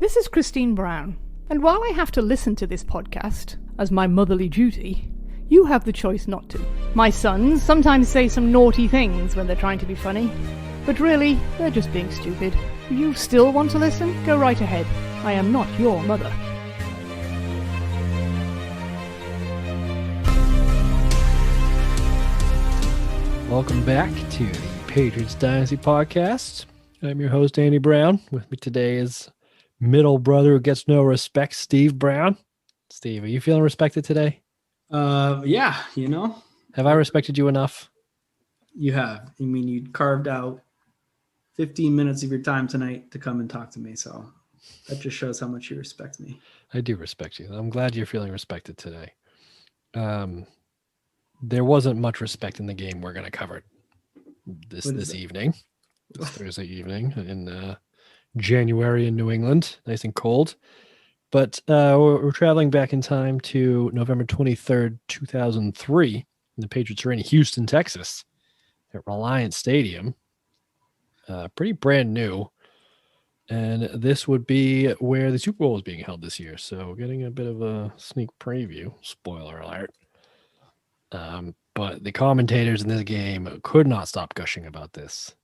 This is Christine Brown, and while I have to listen to this podcast as my motherly duty, you have the choice not to. My sons sometimes say some naughty things when they're trying to be funny, but really, they're just being stupid. If you still want to listen, go right ahead. I am not your mother. Welcome back to the Patriots Dynasty Podcast. I'm your host, Andy Brown. With me today is middle brother who gets no respect, Steve Brown. Steve, are you feeling respected today? Yeah, you know. Have I respected you enough? You have. I mean, you carved out 15 minutes of your time tonight to come and talk to me, so that just shows how much you respect me. I do respect you. I'm glad you're feeling respected today. There wasn't much respect in the game we're going to cover this evening, this Thursday evening in January in New England, nice and cold. But we're traveling back in time to November 23rd, 2003. And the Patriots are in Houston, Texas at Reliant Stadium. Pretty brand new. And this would be where the Super Bowl is being held this year. So getting a bit of a sneak preview, spoiler alert. But the commentators in this game could not stop gushing about this.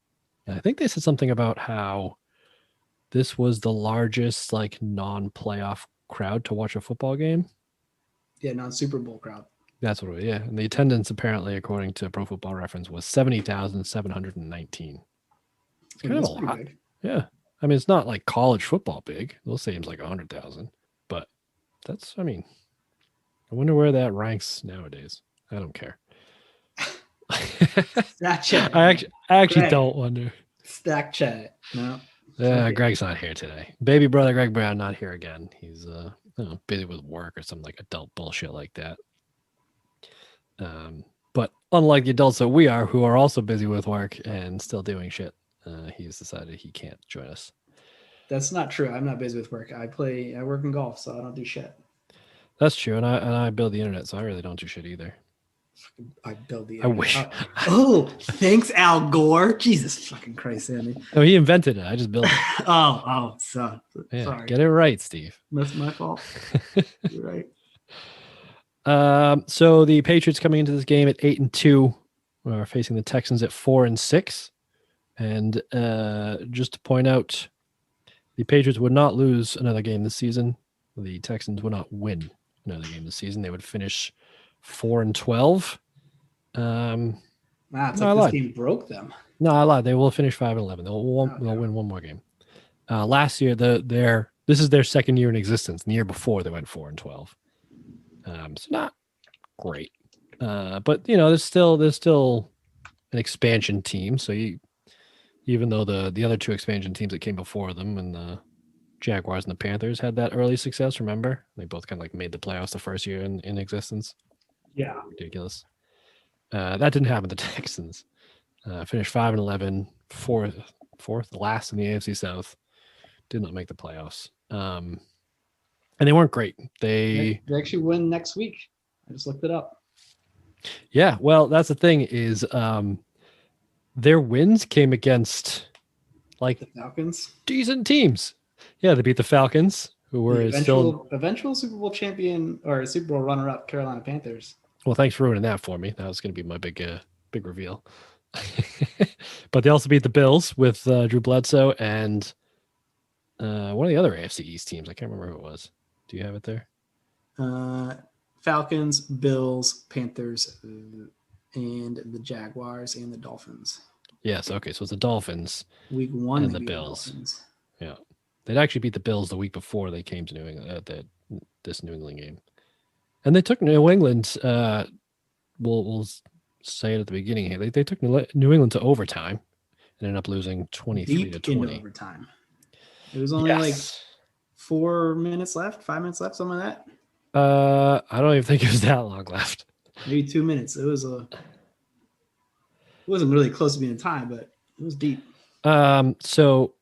And I think they said something about how this was the largest non-playoff crowd to watch a football game. Yeah, non-Super Bowl crowd. That's what it was, yeah. And the attendance apparently, according to Pro Football Reference, was 70,719. It's kind of a lot. Big. Yeah. I mean, it's not like college football big. Those stadiums like 100,000. But that's, I wonder where that ranks nowadays. I don't care. Stack chat. I actually don't wonder. Stack chat. No. Greg's not here today. Baby brother Greg Brown not here again. He's busy with work or some adult bullshit like that. But unlike the adults that we are, who are also busy with work and still doing shit, he's decided he can't join us. That's not true. I'm not busy with work. I work in golf, so I don't do shit. That's true, and I build the internet, so I really don't do shit either. I build the internet. I wish. Oh, thanks, Al Gore. Jesus fucking Christ, Andy. No, he invented it. I just built it. So yeah, sorry. Get it right, Steve. That's my fault. You're right. So the Patriots coming into this game at 8-2 are facing the Texans at 4-6. And just to point out, the Patriots would not lose another game this season. The Texans would not win another game this season. They would finish 4-12. Wow, it's like this game broke them. No, I lied. They will finish 5-11. They'll win one more game. Last year, this is their second year in existence. And the year before, they went 4-12. So not great. But there's still an expansion team. So even though the other two expansion teams that came before them and the Jaguars and the Panthers had that early success, remember? They both kind of made the playoffs the first year in existence. Yeah. Ridiculous. That didn't happen to the Texans. Finished 5-11, fourth, last in the AFC South. Did not make the playoffs. And they weren't great. They actually win next week. I just looked it up. Yeah, well, that's the thing is their wins came against the Falcons. Decent teams. Yeah, they beat the Falcons, who were eventual Super Bowl champion or Super Bowl runner-up Carolina Panthers. Well, thanks for ruining that for me. That was going to be my big reveal. But they also beat the Bills with Drew Bledsoe and one of the other AFC East teams. I can't remember who it was. Do you have it there? Falcons, Bills, Panthers, and the Jaguars and the Dolphins. Yes. Okay. So it's the Dolphins. Week 1 and the Bills. Yeah. They'd actually beat the Bills the week before they came to New England this New England game. And they took New England, we'll say it at the beginning here. They took New England to overtime and ended up losing 23-20. In overtime. It was only 4 minutes left, 5 minutes left, something like that. I don't even think it was that long left. Maybe 2 minutes. It wasn't really close to being in time, but it was deep. So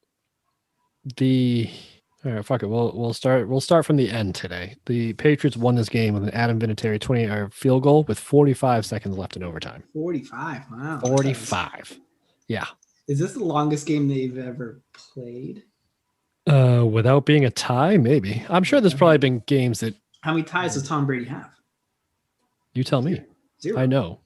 all right, fuck it. We'll start from the end today. The Patriots won this game with an Adam Vinatieri 20-yard field goal with 45 seconds left in overtime. 45. Wow. 45. Yeah. Is this the longest game they've ever played? without being a tie, maybe. I'm sure there's probably been games that How many ties does Tom Brady have? you tell me. Zero. I know.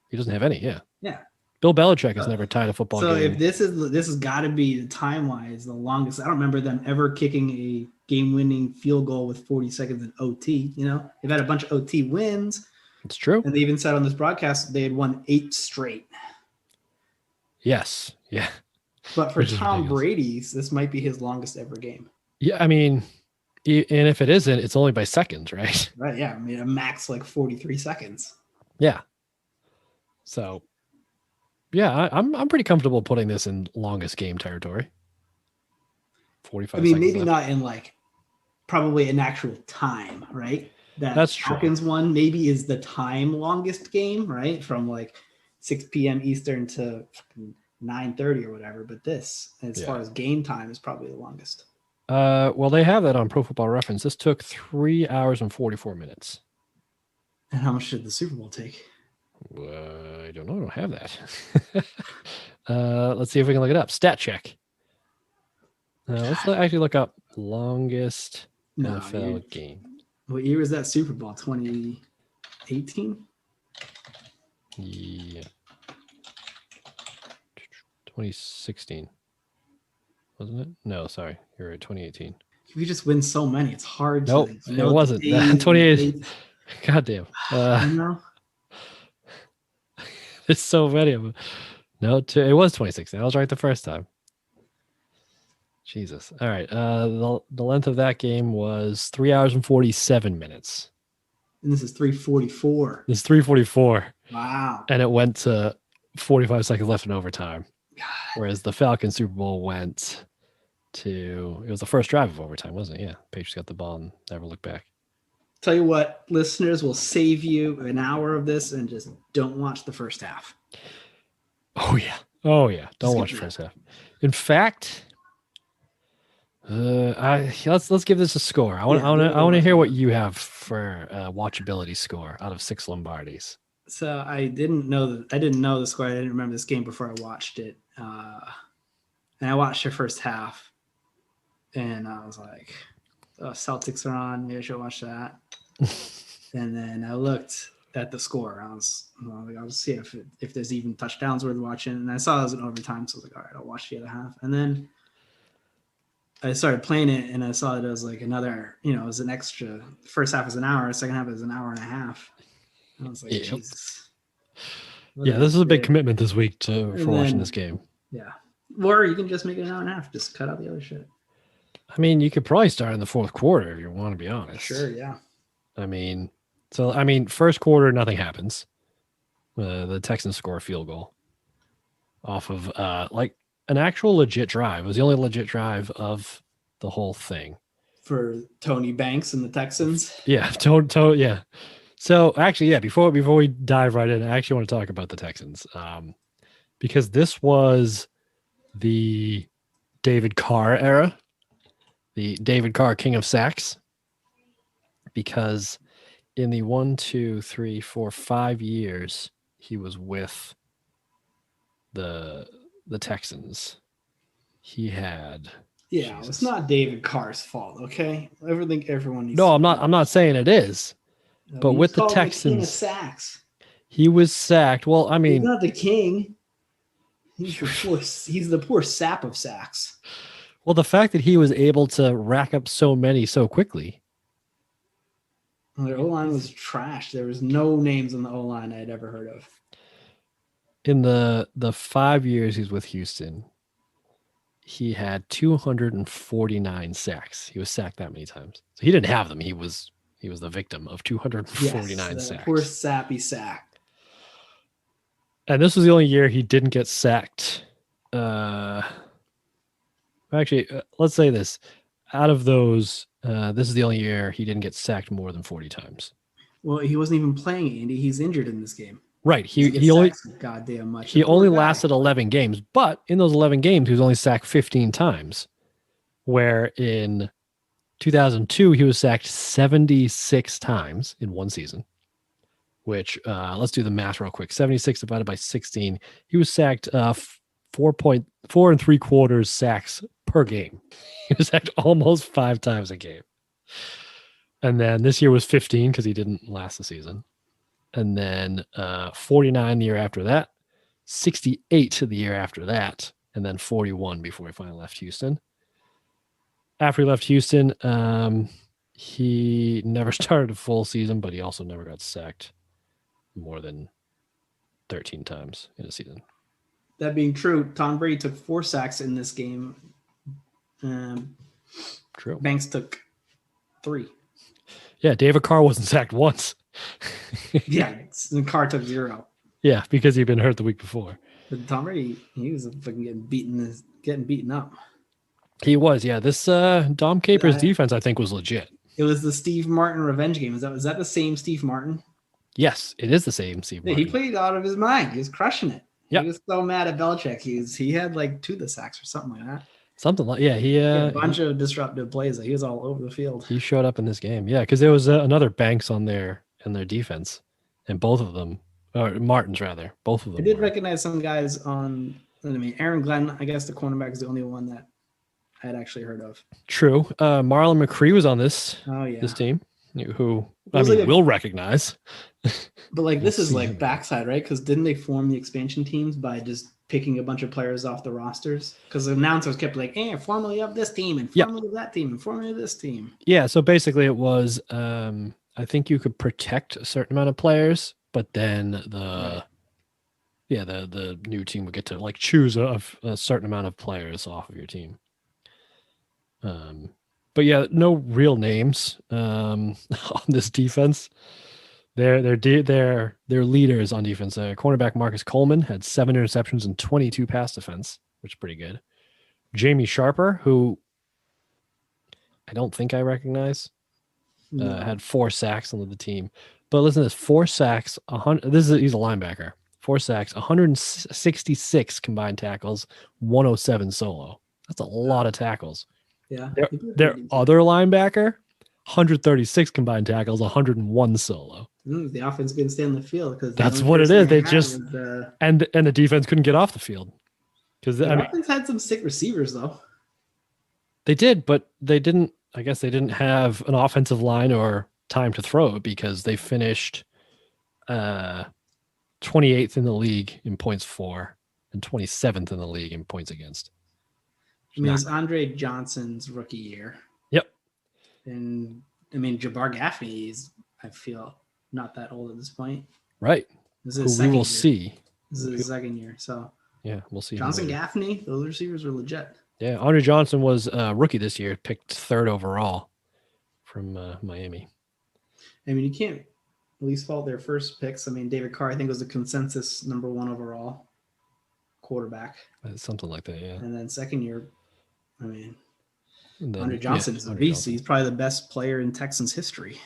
He doesn't have any, yeah. Yeah. Bill Belichick has never tied a football So game. if this has got to be time-wise the longest. I don't remember them ever kicking a game-winning field goal with 40 seconds in OT. You know, they've had a bunch of OT wins. It's true. And they even said on this broadcast they had won 8 straight. Yes. Yeah. But for Tom Brady's, this might be his longest ever game. Yeah, I mean, and if it isn't, it's only by seconds, right? Right. Yeah. I mean, a max like 43 seconds. Yeah. So, yeah, I'm pretty comfortable putting this in longest game territory. 45 I mean, seconds maybe left. not in like probably an actual time, right? That's true. Falcons one maybe is the time longest game, right? From like 6 p.m. Eastern to 9:30 or whatever. But this, as far as game time, is probably the longest. Well, they have that on Pro Football Reference. This took 3 hours and 44 minutes. And how much did the Super Bowl take? I don't know. I don't have that. Let's see if we can look it up. Stat check. Let's actually look up longest NFL game. What year was that Super Bowl? 2018? Yeah. 2016. Wasn't it? No, sorry. You're right. 2018. You just win so many. It's hard Nope, to know. it wasn't. 28. Goddamn. No? There's so many of them. No, it was 2016. I was right the first time. Jesus. All right. The length of that game was 3 hours and 47 minutes. And this is 3:44. This is 3:44. Wow. And it went to 45 seconds left in overtime. God. Whereas the Falcons Super Bowl went to, it was the first drive of overtime, wasn't it? Yeah. Patriots got the ball and never looked back. Tell you what, listeners, will save you an hour of this and just don't watch the first half. Oh, yeah. Oh, yeah. Don't watch the first half. In fact, let's give this a score. I want to hear what you have for watchability score out of 6 Lombardis. So I didn't know the score. I didn't remember this game before I watched it. And I watched the first half and I was like, oh, Celtics are on. Maybe I should watch that. And then I looked at the score. I was see if there's even touchdowns worth watching. And I saw it was in overtime. So I was like, all right, I'll watch the other half. And then I started playing it and I saw that it was like another, it was an extra. The first half was an hour. The second half was an hour and a half. I was like, Jesus. Yeah, this is a big commitment this week for watching this game. Yeah. Or you can just make it an hour and a half. Just cut out the other shit. I mean, you could probably start in the fourth quarter if you want to be honest. Sure, yeah. I mean, first quarter, nothing happens. The Texans score a field goal off of like an actual legit drive. It was the only legit drive of the whole thing. For Tony Banks and the Texans? Yeah, yeah. So actually, yeah, before we dive right in, I actually want to talk about the Texans. Because this was the David Carr era. The David Carr King of Sacks, because in the 5 years he was with the Texans, he had. Yeah, Jesus. It's not David Carr's fault. Okay, I think everyone needs. No, I'm not saying it is, but with the Texans, the king of sacks. He was sacked. Well, I mean, he's not the king. He's the poor sap of sacks. Well, the fact that he was able to rack up so many so quickly. Their O-line was trash. There was no names on the O-line I had ever heard of. In the 5 years he's with Houston, he had 249 sacks. He was sacked that many times. So he didn't have them. He was the victim of 249 sacks. Poor sappy sack. And this was the only year he didn't get sacked. Actually, let's say this. Out of those, this is the only year he didn't get sacked more than 40 times. Well, he wasn't even playing, Andy. He's injured in this game. Right. He only goddamn much. He only lasted 11 games, but in those 11 games, he was only sacked 15 times. Where in 2002, he was sacked 76 times in one season. Which let's do the math real quick. 76 divided by 16. He was sacked 4.4 3/4 sacks per game. He was sacked almost 5 times a game. And then this year was 15 because he didn't last the season. And then 49 the year after that, 68 the year after that, and then 41 before he finally left Houston. After he left Houston, he never started a full season, but he also never got sacked more than 13 times in a season. That being true, Tom Brady took 4 sacks in this game. True. Banks took 3. Yeah, David Carr wasn't sacked once. Yeah, and Carr took 0. Yeah, because he'd been hurt the week before. But Tom Brady, he was fucking getting beaten up. He was, yeah. This Dom Capers defense, I think, was legit. It was the Steve Martin revenge game. Is that the same Steve Martin? Yes, it is the same Steve Martin. He played out of his mind. He was crushing it. Yep. He was so mad at Belichick. He had like 2 of the sacks or something like that. Something like, yeah. He a bunch of disruptive plays. He was all over the field. He showed up in this game. Yeah, because there was another Banks on their defense, and both of them, or Martins rather, both of them. I did recognize some guys on. I mean, Aaron Glenn. I guess the cornerback is the only one that I had actually heard of. True. Marlon McCree was on this. Oh yeah. This team, who I mean, we'll recognize. But like this is like backside, right? Because didn't they form the expansion teams by just picking a bunch of players off the rosters? Because the announcers kept like, formerly of this team and formerly of that team and formerly of this team. Yeah. So basically, it was. I think you could protect a certain amount of players, but then the new team would get to like choose a certain amount of players off of your team. But yeah, no real names on this defense. Their leaders on defense. Cornerback Marcus Coleman had 7 interceptions and 22 pass defense, which is pretty good. Jamie Sharper, who I don't think I recognize, had 4 sacks on the team. But listen to this: 4 sacks. He's a linebacker. 4 sacks, 166 combined tackles, 107 solo. That's a lot of tackles. Yeah. Their other linebacker, 136 combined tackles, 101 solo. The offense couldn't stay on the field because that's what it is. They just and the defense couldn't get off the field because the offense had some sick receivers though. They did, but they didn't. I guess they didn't have an offensive line or time to throw it because they finished 28th in the league in points for and 27th in the league in points against. I mean, it's Andre Johnson's rookie year. Yep. And I mean, Jabbar Gaffney is, I feel, not that old at this point. Right. This is we will see. This is his second year. So yeah, we'll see. Johnson, Gaffney, those receivers were legit. Yeah, Andre Johnson was a rookie this year, picked 3rd overall from Miami. I mean, you can't at least fault their first picks. I mean, David Carr, I think, was the consensus number 1 overall quarterback. Something like that, yeah. And then second year, I mean, Andre Johnson is a beast. He's probably the best player in Texans history.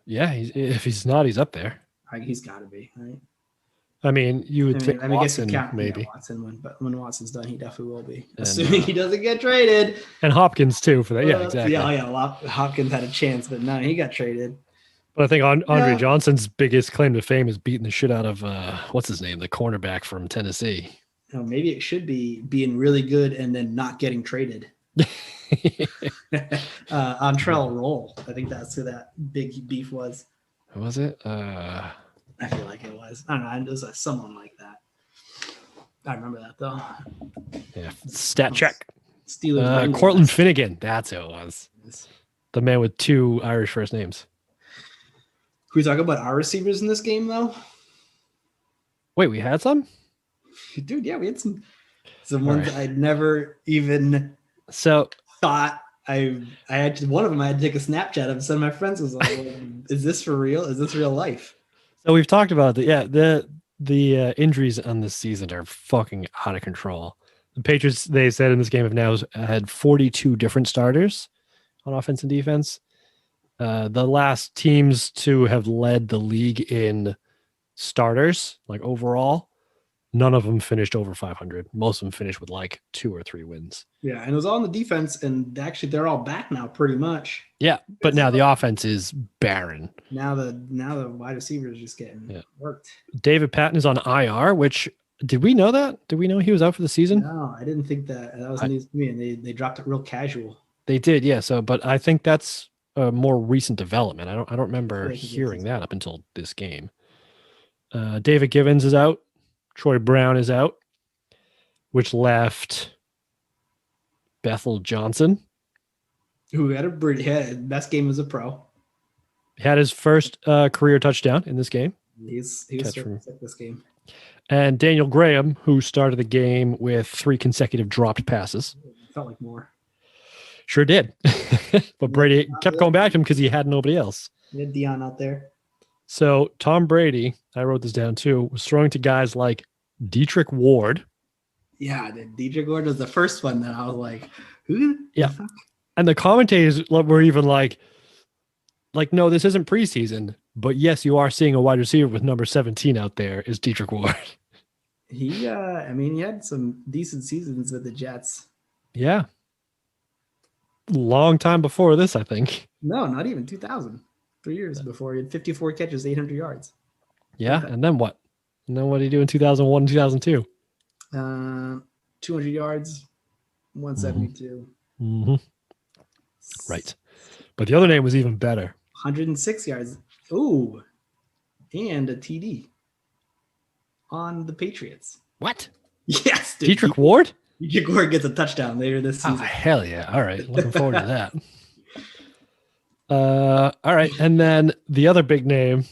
Yeah, if he's not, he's up there. He's got to be, right? I mean, you would think Watson, maybe. Yeah, Watson, but when Watson's done, he definitely will be. Assuming he doesn't get traded. And Hopkins, too, for that. Yeah, exactly. Hopkins had a chance, but no, he got traded. But I think Andre Johnson's biggest claim to fame is beating the shit out of, what's his name, the cornerback from Tennessee. Maybe it should be being really good and then not getting traded. Antrell Roll. I think that's who that big beef was. Who was it? I feel like it was. I don't know. It was someone like that. I remember that though. Yeah. Stat check. Steelers. Cortland Finnegan. That's who it was. The man with 2 Irish first names. Can we talk about our receivers in this game though? Wait, we had some? Dude, yeah, we had some ones I'd never even thought I had to, one of them I had to take a Snapchat of and send my friends. Was like, is this for real? Is this real life? So we've talked about the injuries on this season are fucking out of control. The Patriots, they said in this game, have now had 42 different starters on offense and defense. The last teams to have led the league in starters, like overall, none of them finished over 500. Most of them finished with like 2 or 3 wins. Yeah, and it was all on the defense, and actually they're all back now pretty much. Yeah, but now the offense is barren. Now the wide receivers are just getting worked. David Patton is on IR, which Did we know that? Did we know he was out for the season? No, I didn't think that was news to me, and they dropped it real casual. They did, yeah. So, but I think that's a more recent development. I don't remember hearing that up until this game. David Givens is out. Troy Brown is out, which left Bethel Johnson, who had best game as a pro. Had his first career touchdown in this game. He was sick this game. And Daniel Graham, who started the game with 3 consecutive dropped passes. It felt like more. Sure did. But Brady kept going back to him because he had nobody else. He had Dion out there. So Tom Brady, I wrote this down too, was throwing to guys like Dietrich Ward. Yeah, Dietrich Ward was the first one that I was like, who? Yeah. And the commentators were even like, no, this isn't preseason. But yes, you are seeing a wide receiver with number 17 out there is Dietrich Ward. He had some decent seasons with the Jets. Yeah. Long time before this, I think. No, not even 2000. 3 years before. He had 54 catches, 800 yards. Yeah, and then what? And then what did he do in 2001 and 2002? 200 yards, 172. Mm-hmm. Right. But the other name was even better. 106 yards. Ooh. And a TD on the Patriots. What? Yes. Dude. Dietrich Ward? Dietrich Ward gets a touchdown later this season. Oh, hell yeah. All right. Looking forward to that. All right. And then the other big name.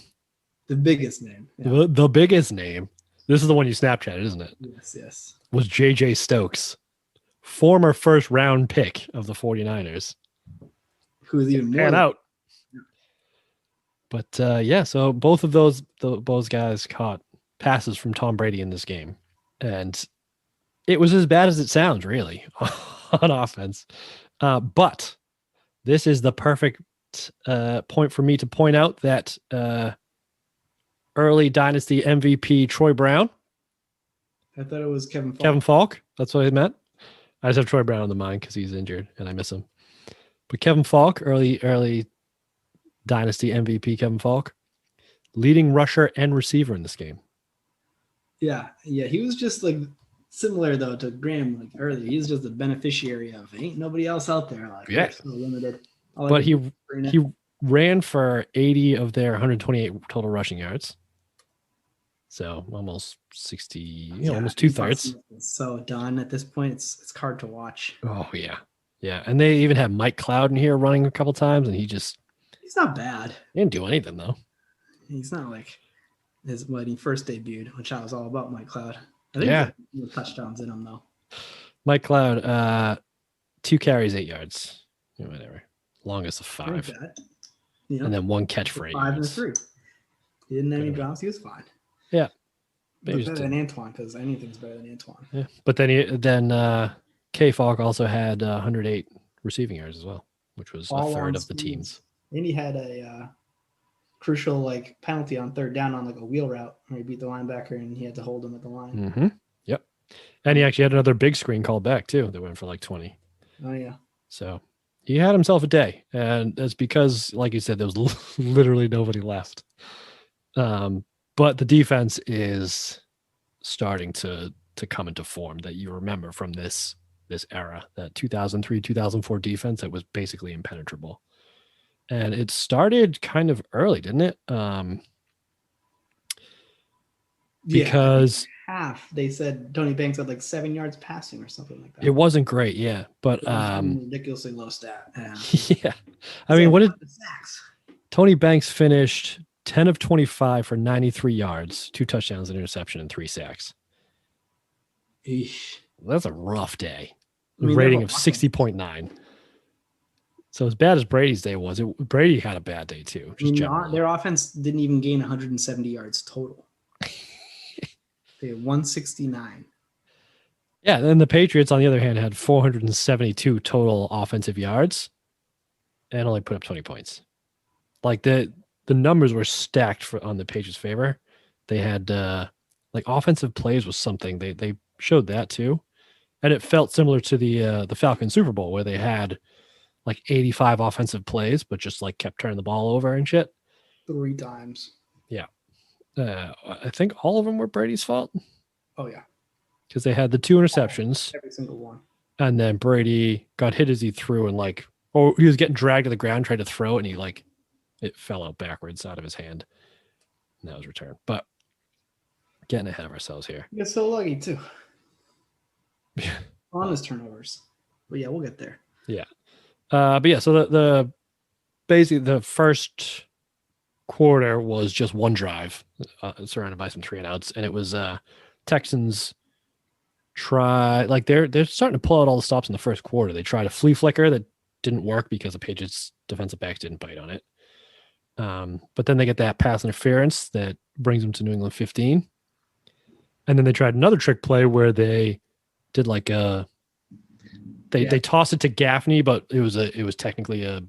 The biggest name. Yeah. The biggest name. This is the one you Snapchatted, isn't it? Yes. Was JJ Stokes, former first round pick of the 49ers. Who is even more pan out. But so both of those guys caught passes from Tom Brady in this game. And it was as bad as it sounds, really, on offense. But this is the perfect point for me to point out that early Dynasty MVP Troy Brown. I thought it was Kevin Falk. Kevin Falk. That's what I meant. I just have Troy Brown on the mind because he's injured and I miss him. But Kevin Falk, early Dynasty MVP Kevin Falk, leading rusher and receiver in this game. Yeah. He was just like similar though to Graham like earlier. He's just a beneficiary of ain't nobody else out there. Like, yeah. So limited. But he ran for 80 of their 128 total rushing yards. So almost 60, almost 2/3. So done at this point. It's hard to watch. Oh yeah. Yeah. And they even had Mike Cloud in here running a couple times and he's not bad. He didn't do anything though. He's not like when he first debuted, which I was all about Mike Cloud. I think he had touchdowns in him though. Mike Cloud, 2 carries, 8 yards. Whatever. Longest of 5. And then 1 catch for 8 5 yards. and 3. He didn't have any drops. He was fine. Yeah. But better than Antoine because anything's better than Antoine. Yeah. But then K Falk also had 108 receiving yards as well, which was a third of the team's. And he had a crucial penalty on 3rd down on a wheel route where he beat the linebacker and he had to hold him at the line. Mm-hmm. Yep. And he actually had another big screen called back too that went for 20. Oh yeah. So he had himself a day, and that's because, like you said, there was literally nobody left. But the defense is starting to come into form that you remember from this era, that 2003, 2004 defense that was basically impenetrable. And it started kind of early, didn't it? Because half they said Tony Banks had 7 yards passing or something like that. It wasn't great, yeah. But ridiculously low stat. Yeah. I mean, what did Tony Banks finished 10 of 25 for 93 yards, 2 touchdowns, an interception, and 3 sacks. Eesh. That's a rough day. Rating of 60.9. So as bad as Brady's day was, Brady had a bad day too. Their offense didn't even gain 170 yards total. They had 169. Yeah, then the Patriots, on the other hand, had 472 total offensive yards and only put up 20 points. The numbers were stacked on the Patriots' favor. They had offensive plays was something. They showed that too. And it felt similar to the Falcons Super Bowl where they had 85 offensive plays, but just kept turning the ball over and shit. 3 times. Yeah. I think all of them were Brady's fault. Oh yeah, because they had the 2 interceptions, every single one. and then Brady got hit as he threw, and he was getting dragged to the ground, tried to throw it, and it fell out backwards out of his hand, and that was returned. But getting ahead of ourselves here. You're so lucky too. Yeah. On his turnovers, but yeah, we'll get there. Yeah. But yeah, so the basically the first quarter was just one drive, surrounded by some 3-and-outs, and it was Texans they're starting to pull out all the stops in the first quarter. They tried a flea flicker that didn't work because the Patriots defensive backs didn't bite on it. But then they get that pass interference that brings them to New England 15. And then they tried another trick play where they did they tossed it to Gaffney, but it was technically a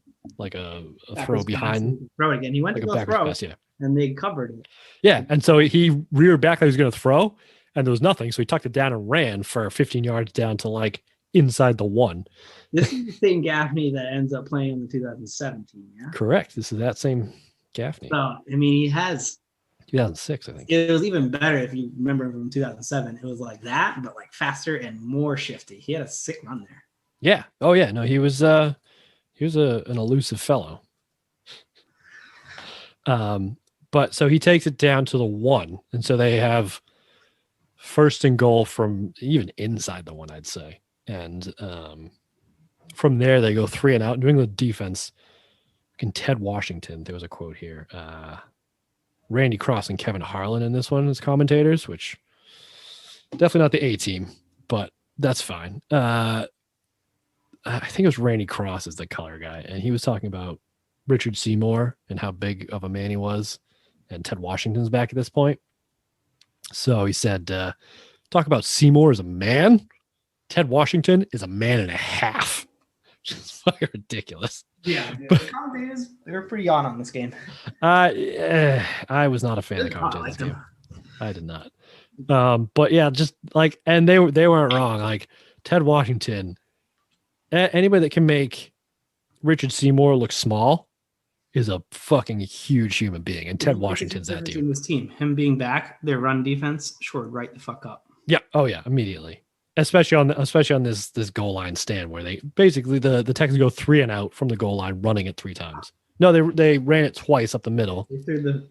throw behind. Throw it again. He went to go throw, pass, yeah. And they covered it. Yeah, and so he reared back like he was going to throw, and there was nothing. So he tucked it down and ran for 15 yards down to inside the 1. This is the same Gaffney that ends up playing in the 2017, yeah? Correct. This is that same Gaffney. So, I mean, he has 2006, I think. It was even better if you remember from 2007. It was like that, but faster and more shifty. He had a sick run there. Yeah. Oh yeah. No, he was an elusive fellow. But so he takes it down to the 1, and so they have first and goal from even inside the 1, I'd say. And from there they go 3-and-out. New England defense. Ted Washington. There was a quote here. Randy Cross and Kevin Harlan in this one as commentators, which definitely not the A team, but that's fine. I think it was Randy Cross is the color guy, and he was talking about Richard Seymour and how big of a man he was, and Ted Washington's back at this point. So he said, talk about Seymour as a man. Ted Washington is a man and a half. It's fucking ridiculous. Yeah, the commentators, they were pretty on this game. I was not a fan of the commentators game. I did not. But yeah, just and they weren't wrong. Ted Washington, anybody that can make Richard Seymour look small is a fucking huge human being, and Ted Washington's that dude. This team, him being back, their run defense shored right the fuck up. Yeah. Oh yeah, immediately. Especially on this goal line stand where they basically the Texans go 3-and-out from the goal line, running it 3 times. No, they ran it twice up the middle.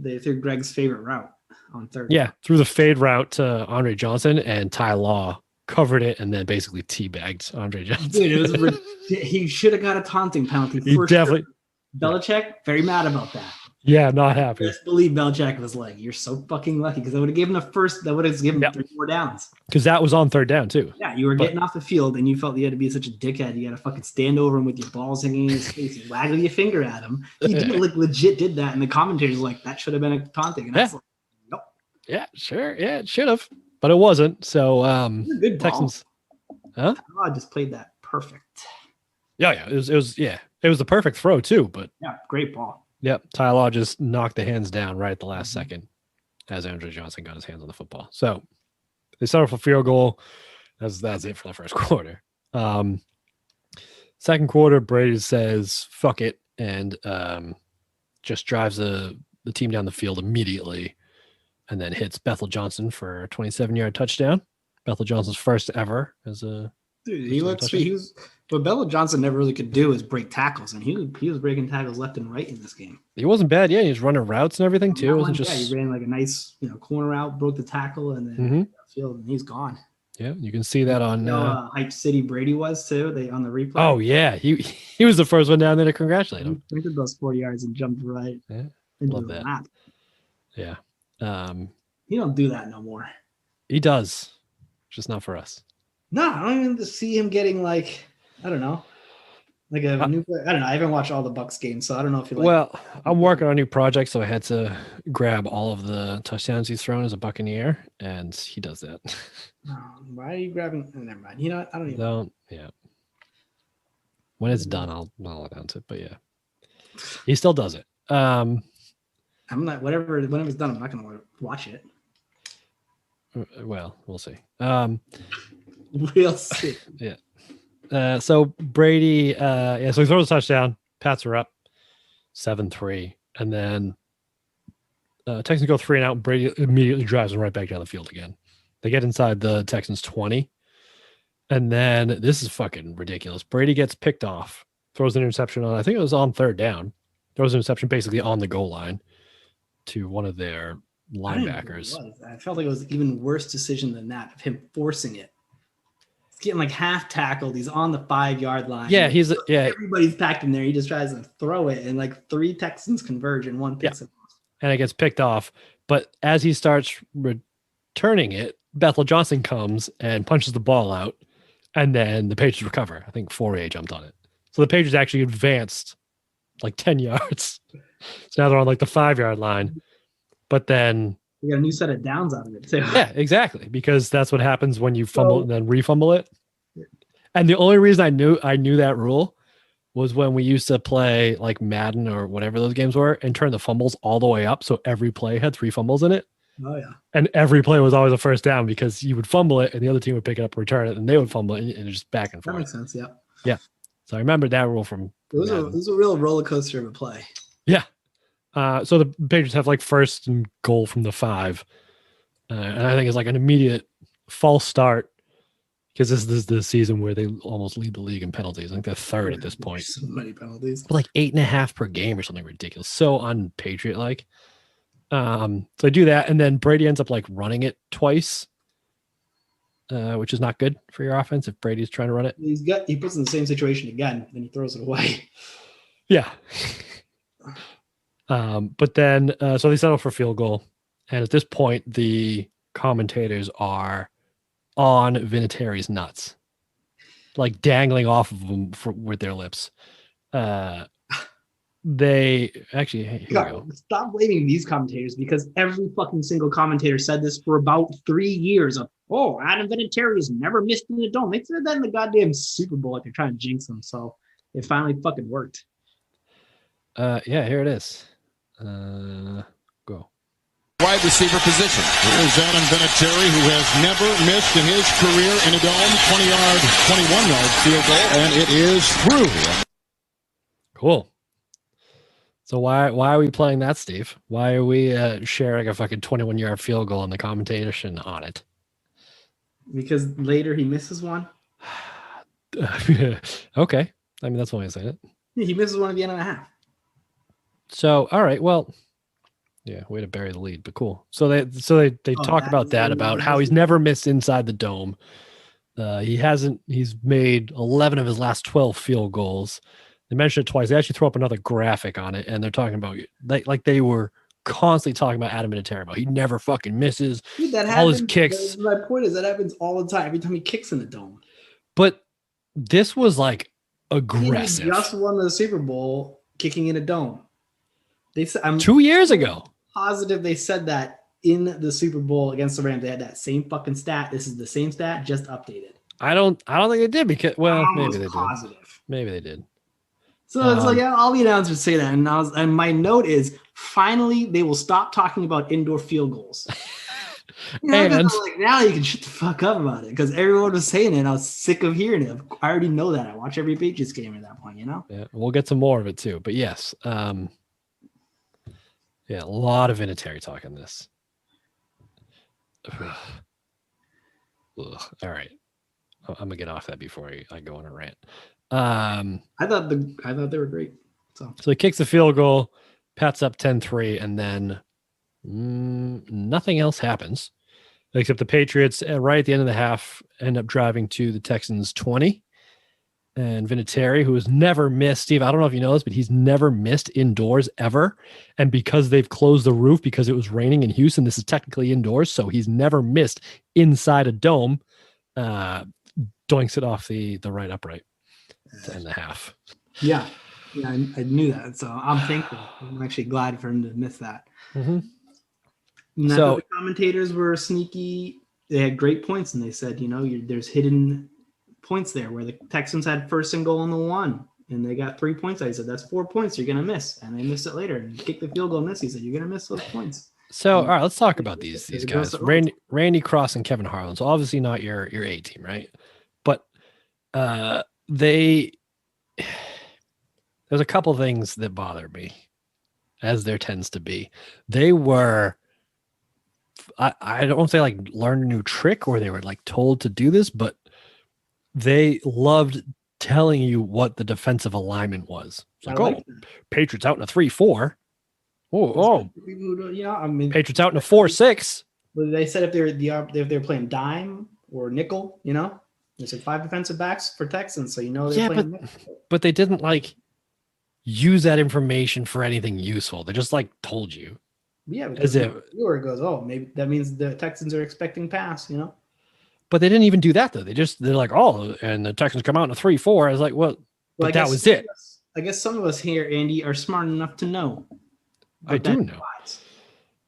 They threw Greg's favorite route on 3rd. Yeah, threw the fade route to Andre Johnson, and Ty Law covered it and then basically teabagged Andre Johnson. Dude, he should have got a taunting penalty. He definitely. Sure. Belichick, very mad about that. Yeah, not happy. I just believe Belichick was like, "You're so fucking lucky," because I would have given him 3 more downs. Because that was on 3rd down too. Yeah, you were getting off the field and you felt you had to be such a dickhead. You had to fucking stand over him with your balls hanging in his face and waggle your finger at him. He legit did that, and the commentators were like, that should have been a taunting. And I was like, nope. Yeah, sure. Yeah, it should have, but it wasn't. So good Texans. Huh? I just played that perfect. Yeah. It was the perfect throw too. But yeah, great ball. Yep, Ty Law just knocked the hands down right at the last second as Andre Johnson got his hands on the football. So they start off a field goal. That's it for the first quarter. Second quarter, Brady says, fuck it, and just drives the team down the field immediately and then hits Bethel Johnson for a 27-yard touchdown. Bethel Johnson's first ever as a dude. He looks sweet. What Bethel Johnson never really could do is break tackles, and he was breaking tackles left and right in this game. He wasn't bad, yeah. He was running routes and everything too. It wasn't just he ran a nice corner route, broke the tackle, and then field, and he's gone. Yeah, you can see that on Hype City Brady was too. They on the replay. Oh yeah, he was the first one down there to congratulate him. He did those 40 yards and jumped right into love the that. lap. Yeah, he don't do that no more. He does, just not for us. No, I don't even see him getting I don't know, a new player. I don't know. I haven't watched all the Bucs games, so I don't know if he. Well, I'm working on a new project, so I had to grab all of the touchdowns he's thrown as a Buccaneer, and he does that. Why are you grabbing? Oh, never mind. I don't even. Don't. Yeah. When it's done, I'll announce it. But yeah, he still does it. I'm not. Whenever it's done, I'm not going to watch it. Well, we'll see. We'll see. Yeah. So Brady, so he throws a touchdown. Pats are up 7-3, and then Texans go 3-and-out. Brady immediately drives them right back down the field again. They get inside the Texans 20. And then this is fucking ridiculous. Brady gets picked off, throws an interception on, I think it was on third down. Throws an interception basically on the goal line to one of their linebackers. I felt like it was even worse decision than that of him forcing it. He's getting like half tackled. He's on the 5-yard line. Yeah, everybody's packed in there. He just tries to throw it, and like 3 Texans converge and 1 picks it off. And it gets picked off. But as he starts returning it, Bethel Johnson comes and punches the ball out. And then the Patriots recover. I think 4A jumped on it. So the Patriots actually advanced like 10 yards. So now they're on like the 5-yard line. But then we got a new set of downs out of it too. Yeah, exactly. Because that's what happens when you fumble and then refumble it. And the only reason I knew that rule was when we used to play like Madden or whatever those games were and turn the fumbles all the way up. So every play had 3 fumbles in it. Oh yeah. And every play was always a first down because you would fumble it and the other team would pick it up and return it and they would fumble it and just back and forth. That makes sense. Yeah. Yeah. So I remember that rule from it was a real roller coaster of a play. Yeah. So the Patriots have like first and goal from the 5. And I think it's like an immediate false start because this is the season where they almost lead the league in penalties. I think they're third at this point. So many penalties. Like 8.5 per game or something ridiculous. So un-Patriot like. So I do that, and then Brady ends up like running it twice, which is not good for your offense if Brady's trying to run it. He puts in the same situation again, then he throws it away. Yeah. But then so they settle for field goal, and at this point the commentators are on Vinatieri's nuts, like dangling off of him with their lips. They actually here we go. Stop blaming these commentators because every fucking single commentator said this for about 3 years of Adam Vinatieri has never missed in the dome. They said that in the goddamn Super Bowl like they're trying to jinx them, so it finally fucking worked. Yeah, here it is. Go. Wide receiver position. Here's Adam Vinatieri, who has never missed in his career in a dome. 21-yard field goal, and it is through. Cool. So why are we playing that, Steve? Why are we sharing a fucking 21-yard field goal and the commentation on it? Because later he misses one. Okay. I mean, that's why I say it. Yeah, he misses one at the end of the half. So, all right. Well, yeah, way to bury the lead, but cool. So they talk about that, about how he's never missed inside the dome. He's made 11 of his last 12 field goals. They mentioned it twice. They actually throw up another graphic on it, and they're talking about they were constantly talking about Adam Vinatieri about he never fucking misses. Dude, that all happens, his kicks. My point is that happens all the time. Every time he kicks in the dome. But this was like aggressive. He just won the Super Bowl kicking in a dome. They said 2 years ago. Positive they said that in the Super Bowl against the Rams. They had that same fucking stat. This is the same stat, just updated. I don't think they did because maybe they positive. did. Maybe they did. So it's like all the announcers say that, and my note is finally they will stop talking about indoor field goals. And like, now you can shut the fuck up about it because everyone was saying it. And I was sick of hearing it. I already know that. I watch every Patriots game at that point. Yeah, we'll get some more of it too. But yes, yeah, a lot of Vinatieri talk on this. Ugh. All right, I'm gonna get off that before I go on a rant. I thought they were great. So he kicks the field goal, Pats up 10-3, and then nothing else happens except the Patriots right at the end of the half end up driving to the Texans 20. And Vinatieri, who has never missed, Steve, I don't know if you know this, but he's never missed indoors ever. And because they've closed the roof because it was raining in Houston, this is technically indoors, so he's never missed inside a dome. Doinks it off the right upright. 10.5. Yeah, I knew that. So I'm thankful. I'm actually glad for him to miss that. Mm-hmm. So the commentators were sneaky. They had great points, and they said, there's hidden points there where the Texans had first and goal on the 1, and they got 3 points. I said that's 4 points you're gonna miss, and they missed it later and kicked the field goal and miss. He said you're gonna miss those points. So all right, let's talk about these guys. Randy Cross and Kevin Harlan. So obviously not your A team, right? But there's a couple things that bother me, as there tends to be. They were I don't say like learned a new trick or they were like told to do this, but they loved telling you what the defensive alignment was. It's like, oh, Patriots out in a 3-4. Oh, yeah. I mean, Patriots out in a 4-6. But they said if they're playing dime or nickel, they said 5 defensive backs for Texans, so they're playing nickel. But they didn't like use that information for anything useful. They just like told you. Yeah, because the viewer goes, oh, maybe that means the Texans are expecting pass, But they didn't even do that though. They're like, oh, and the Texans come out in a 3-4. I was like, well but that was it. I guess some of us here, Andy, are smart enough to know. I do know.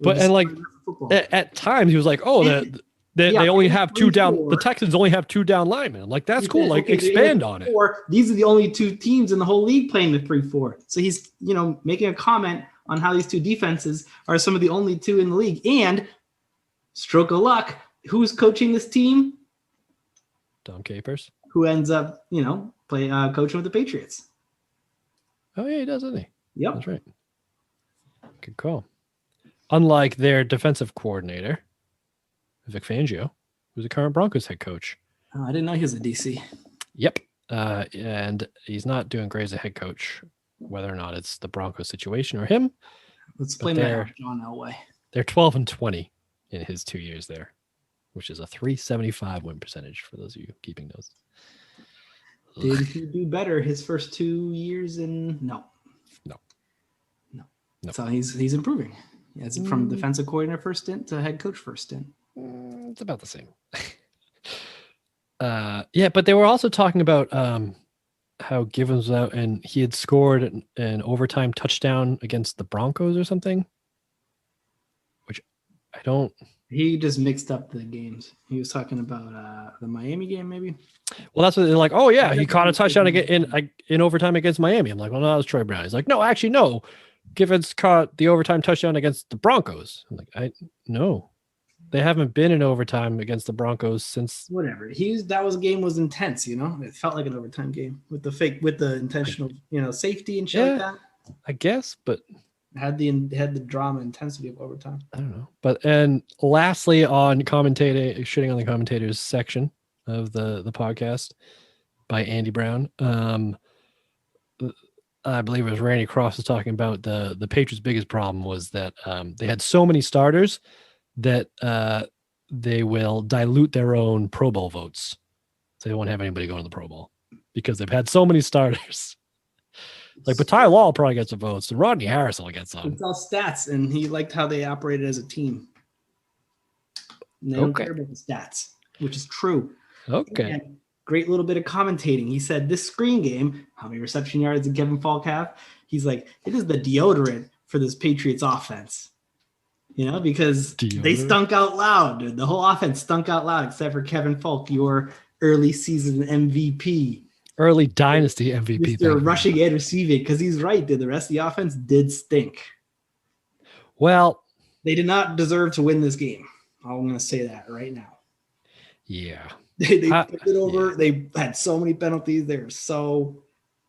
But and like at times he was like, oh, they only have 2 down. The Texans only have 2 down linemen. I'm like, that's cool. Like, expand on it. These are the only 2 teams in the whole league playing the 3-4. So he's, making a comment on how these 2 defenses are some of the only 2 in the league. And stroke of luck, who's coaching this team? Tom Capers. Who ends up, coaching with the Patriots. Oh, yeah, he does, doesn't he? Yep. That's right. Good call. Unlike their defensive coordinator, Vic Fangio, who's the current Broncos head coach. Oh, I didn't know he was a DC. Yep. And he's not doing great as a head coach, whether or not it's the Broncos situation or him. Let's blame that on John Elway. They're 12-20 in his 2 years there, which is a .375 win percentage for those of you keeping notes. Did he do better his first 2 years in? No. So he's improving. As from defensive coordinator first stint to head coach first stint. It's about the same. Yeah, but they were also talking about how Givens was out and he had scored an overtime touchdown against the Broncos or something. Which I don't. He just mixed up the games. He was talking about the Miami game, maybe. Well, that's what they're like. Oh yeah, he caught a touchdown in overtime against Miami. I'm like, well, no, that was Troy Brown. He's like, no, actually, no. Givens caught the overtime touchdown against the Broncos. I'm like, no, they haven't been in overtime against the Broncos since whatever. That game was intense, It felt like an overtime game with the intentional, safety and shit like that. I guess, but had the drama intensity of overtime. I don't know. But and lastly, on shitting on the commentators section of the podcast by Andy Brown. I believe it was Randy Cross was talking about the Patriots' biggest problem was that they had so many starters that they will dilute their own Pro Bowl votes. So they won't have anybody going to the Pro Bowl because they've had so many starters. Like, but Ty Law probably gets some votes, and Rodney Harris will get some. It's all stats, and he liked how they operated as a team. And they don't care about the stats, which is true. Okay. And great little bit of commentating. He said this screen game, how many reception yards did Kevin Falk have? He's like, it is the deodorant for this Patriots offense. Because they stunk out loud, dude. The whole offense stunk out loud, except for Kevin Falk, your early season MVP. Early Dynasty MVP. Mr. Rushing and receiving, because he's right, dude. The rest of the offense did stink. Well, they did not deserve to win this game. I'm going to say that right now. Yeah. They picked it over. Yeah. They had so many penalties. They were so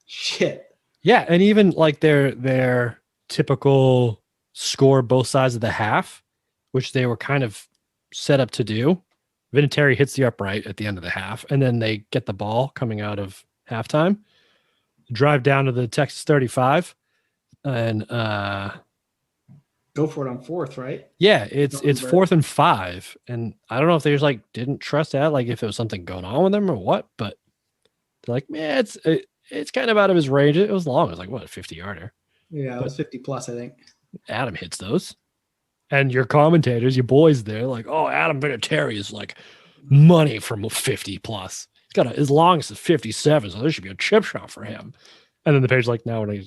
shit. Yeah, and even like their typical score both sides of the half, which they were kind of set up to do. Vinatieri hits the upright at the end of the half, and then they get the ball coming out of halftime, drive down to the Texas 35, and go for it on fourth, right? Yeah, it's 4th and 5, and I don't know if they just like didn't trust that, like if there was something going on with them or what, but they're like, man, it's kind of out of his range. It was long. It was like what, a 50-yarder. Yeah, it was 50 plus, I think. Adam hits those. And your commentators, your boys there, like, oh, Adam Vinatieri is like money from 50 plus. He's got as long as 57, so there should be a chip shot for him. And then the page like, no, we're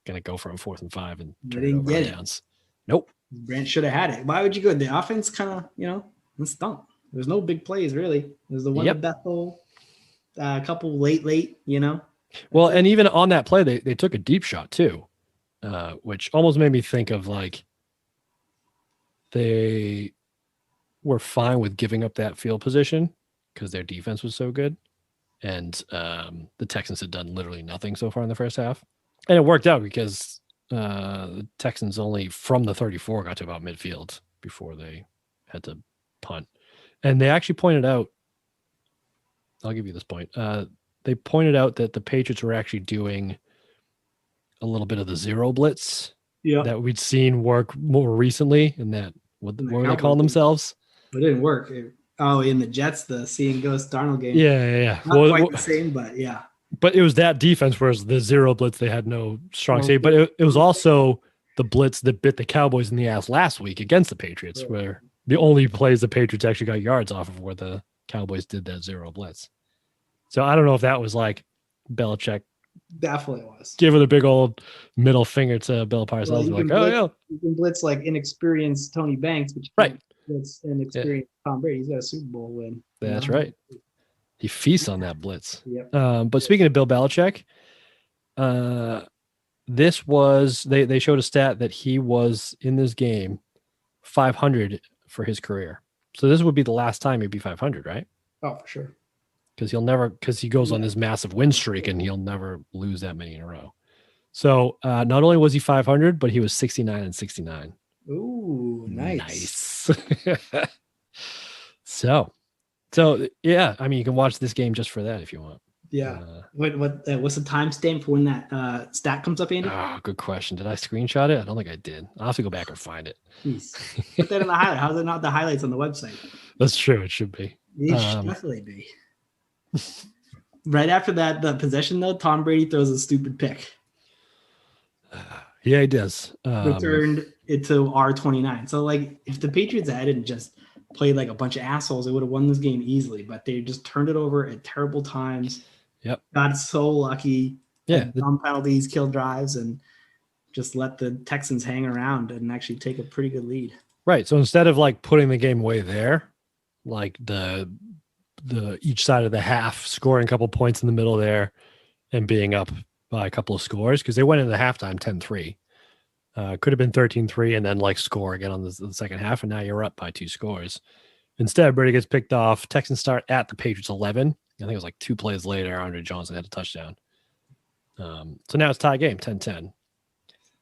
gonna go for a 4th and 5 and turn it over downs. Nope. Brant should have had it. Why would you go? The offense kind of, it stunk. There's no big plays really. There's the one to Bethel, a couple late, Well, and even on that play, they took a deep shot too, which almost made me think of like they were fine with giving up that field position because their defense was so good. And the Texans had done literally nothing so far in the first half. And it worked out because the Texans only from the 34 got to about midfield before they had to punt. And they actually pointed out, I'll give you this point. They pointed out that the Patriots were actually doing a little bit of the zero blitz that we'd seen work more recently, and that what were they calling themselves? It didn't work. In the Jets, the seeing ghost Darnold game. Yeah. Not quite the same, but yeah. But it was that defense, whereas the zero blitz, they had no strong safety. But it was also the blitz that bit the Cowboys in the ass last week against the Patriots, where the only plays the Patriots actually got yards off of where the Cowboys did that zero blitz. So I don't know if that was like Belichick. Definitely was. Give it a big old middle finger to Bill Parcells. You can blitz like inexperienced Tony Banks, but you can't blitz inexperienced Tom Brady. He's got a Super Bowl win. That's right. He feasts on that blitz. Yep. But speaking of Bill Belichick, this was they showed a stat that he was in this game 500 for his career. So this would be the last time he'd be 500, right? Oh, for sure. Because he goes on this massive win streak and he'll never lose that many in a row. So not only was he 500, but he was 69-69. Ooh, nice. So yeah, I mean, you can watch this game just for that if you want. Yeah. What's the timestamp for when that stat comes up, Andy? Oh, good question. Did I screenshot it? I don't think I did. I'll have to go back and find it. Jeez. Put that in the highlight. How's it not the highlights on the website? That's true. It should be. It should definitely be. Right after the possession, though, Tom Brady throws a stupid pick. Yeah, he does. Returned it to R29. So, like, if the Patriots hadn't just played like a bunch of assholes, they would have won this game easily. But they just turned it over at terrible times. Yep. Got so lucky. Yeah. Dumb penalties, killed drives, and just let the Texans hang around and actually take a pretty good lead. Right. So instead of like putting the game away there, like the each side of the half scoring a couple points in the middle there and being up by a couple of scores, because they went into halftime 10-3. Could have been 13-3 and then like score again on the second half, and now you're up by 2 scores. Instead, Brady gets picked off. Texans start at the Patriots 11. I think it was like 2 plays later, Andre Johnson had a touchdown. So now it's tie game, 10-10.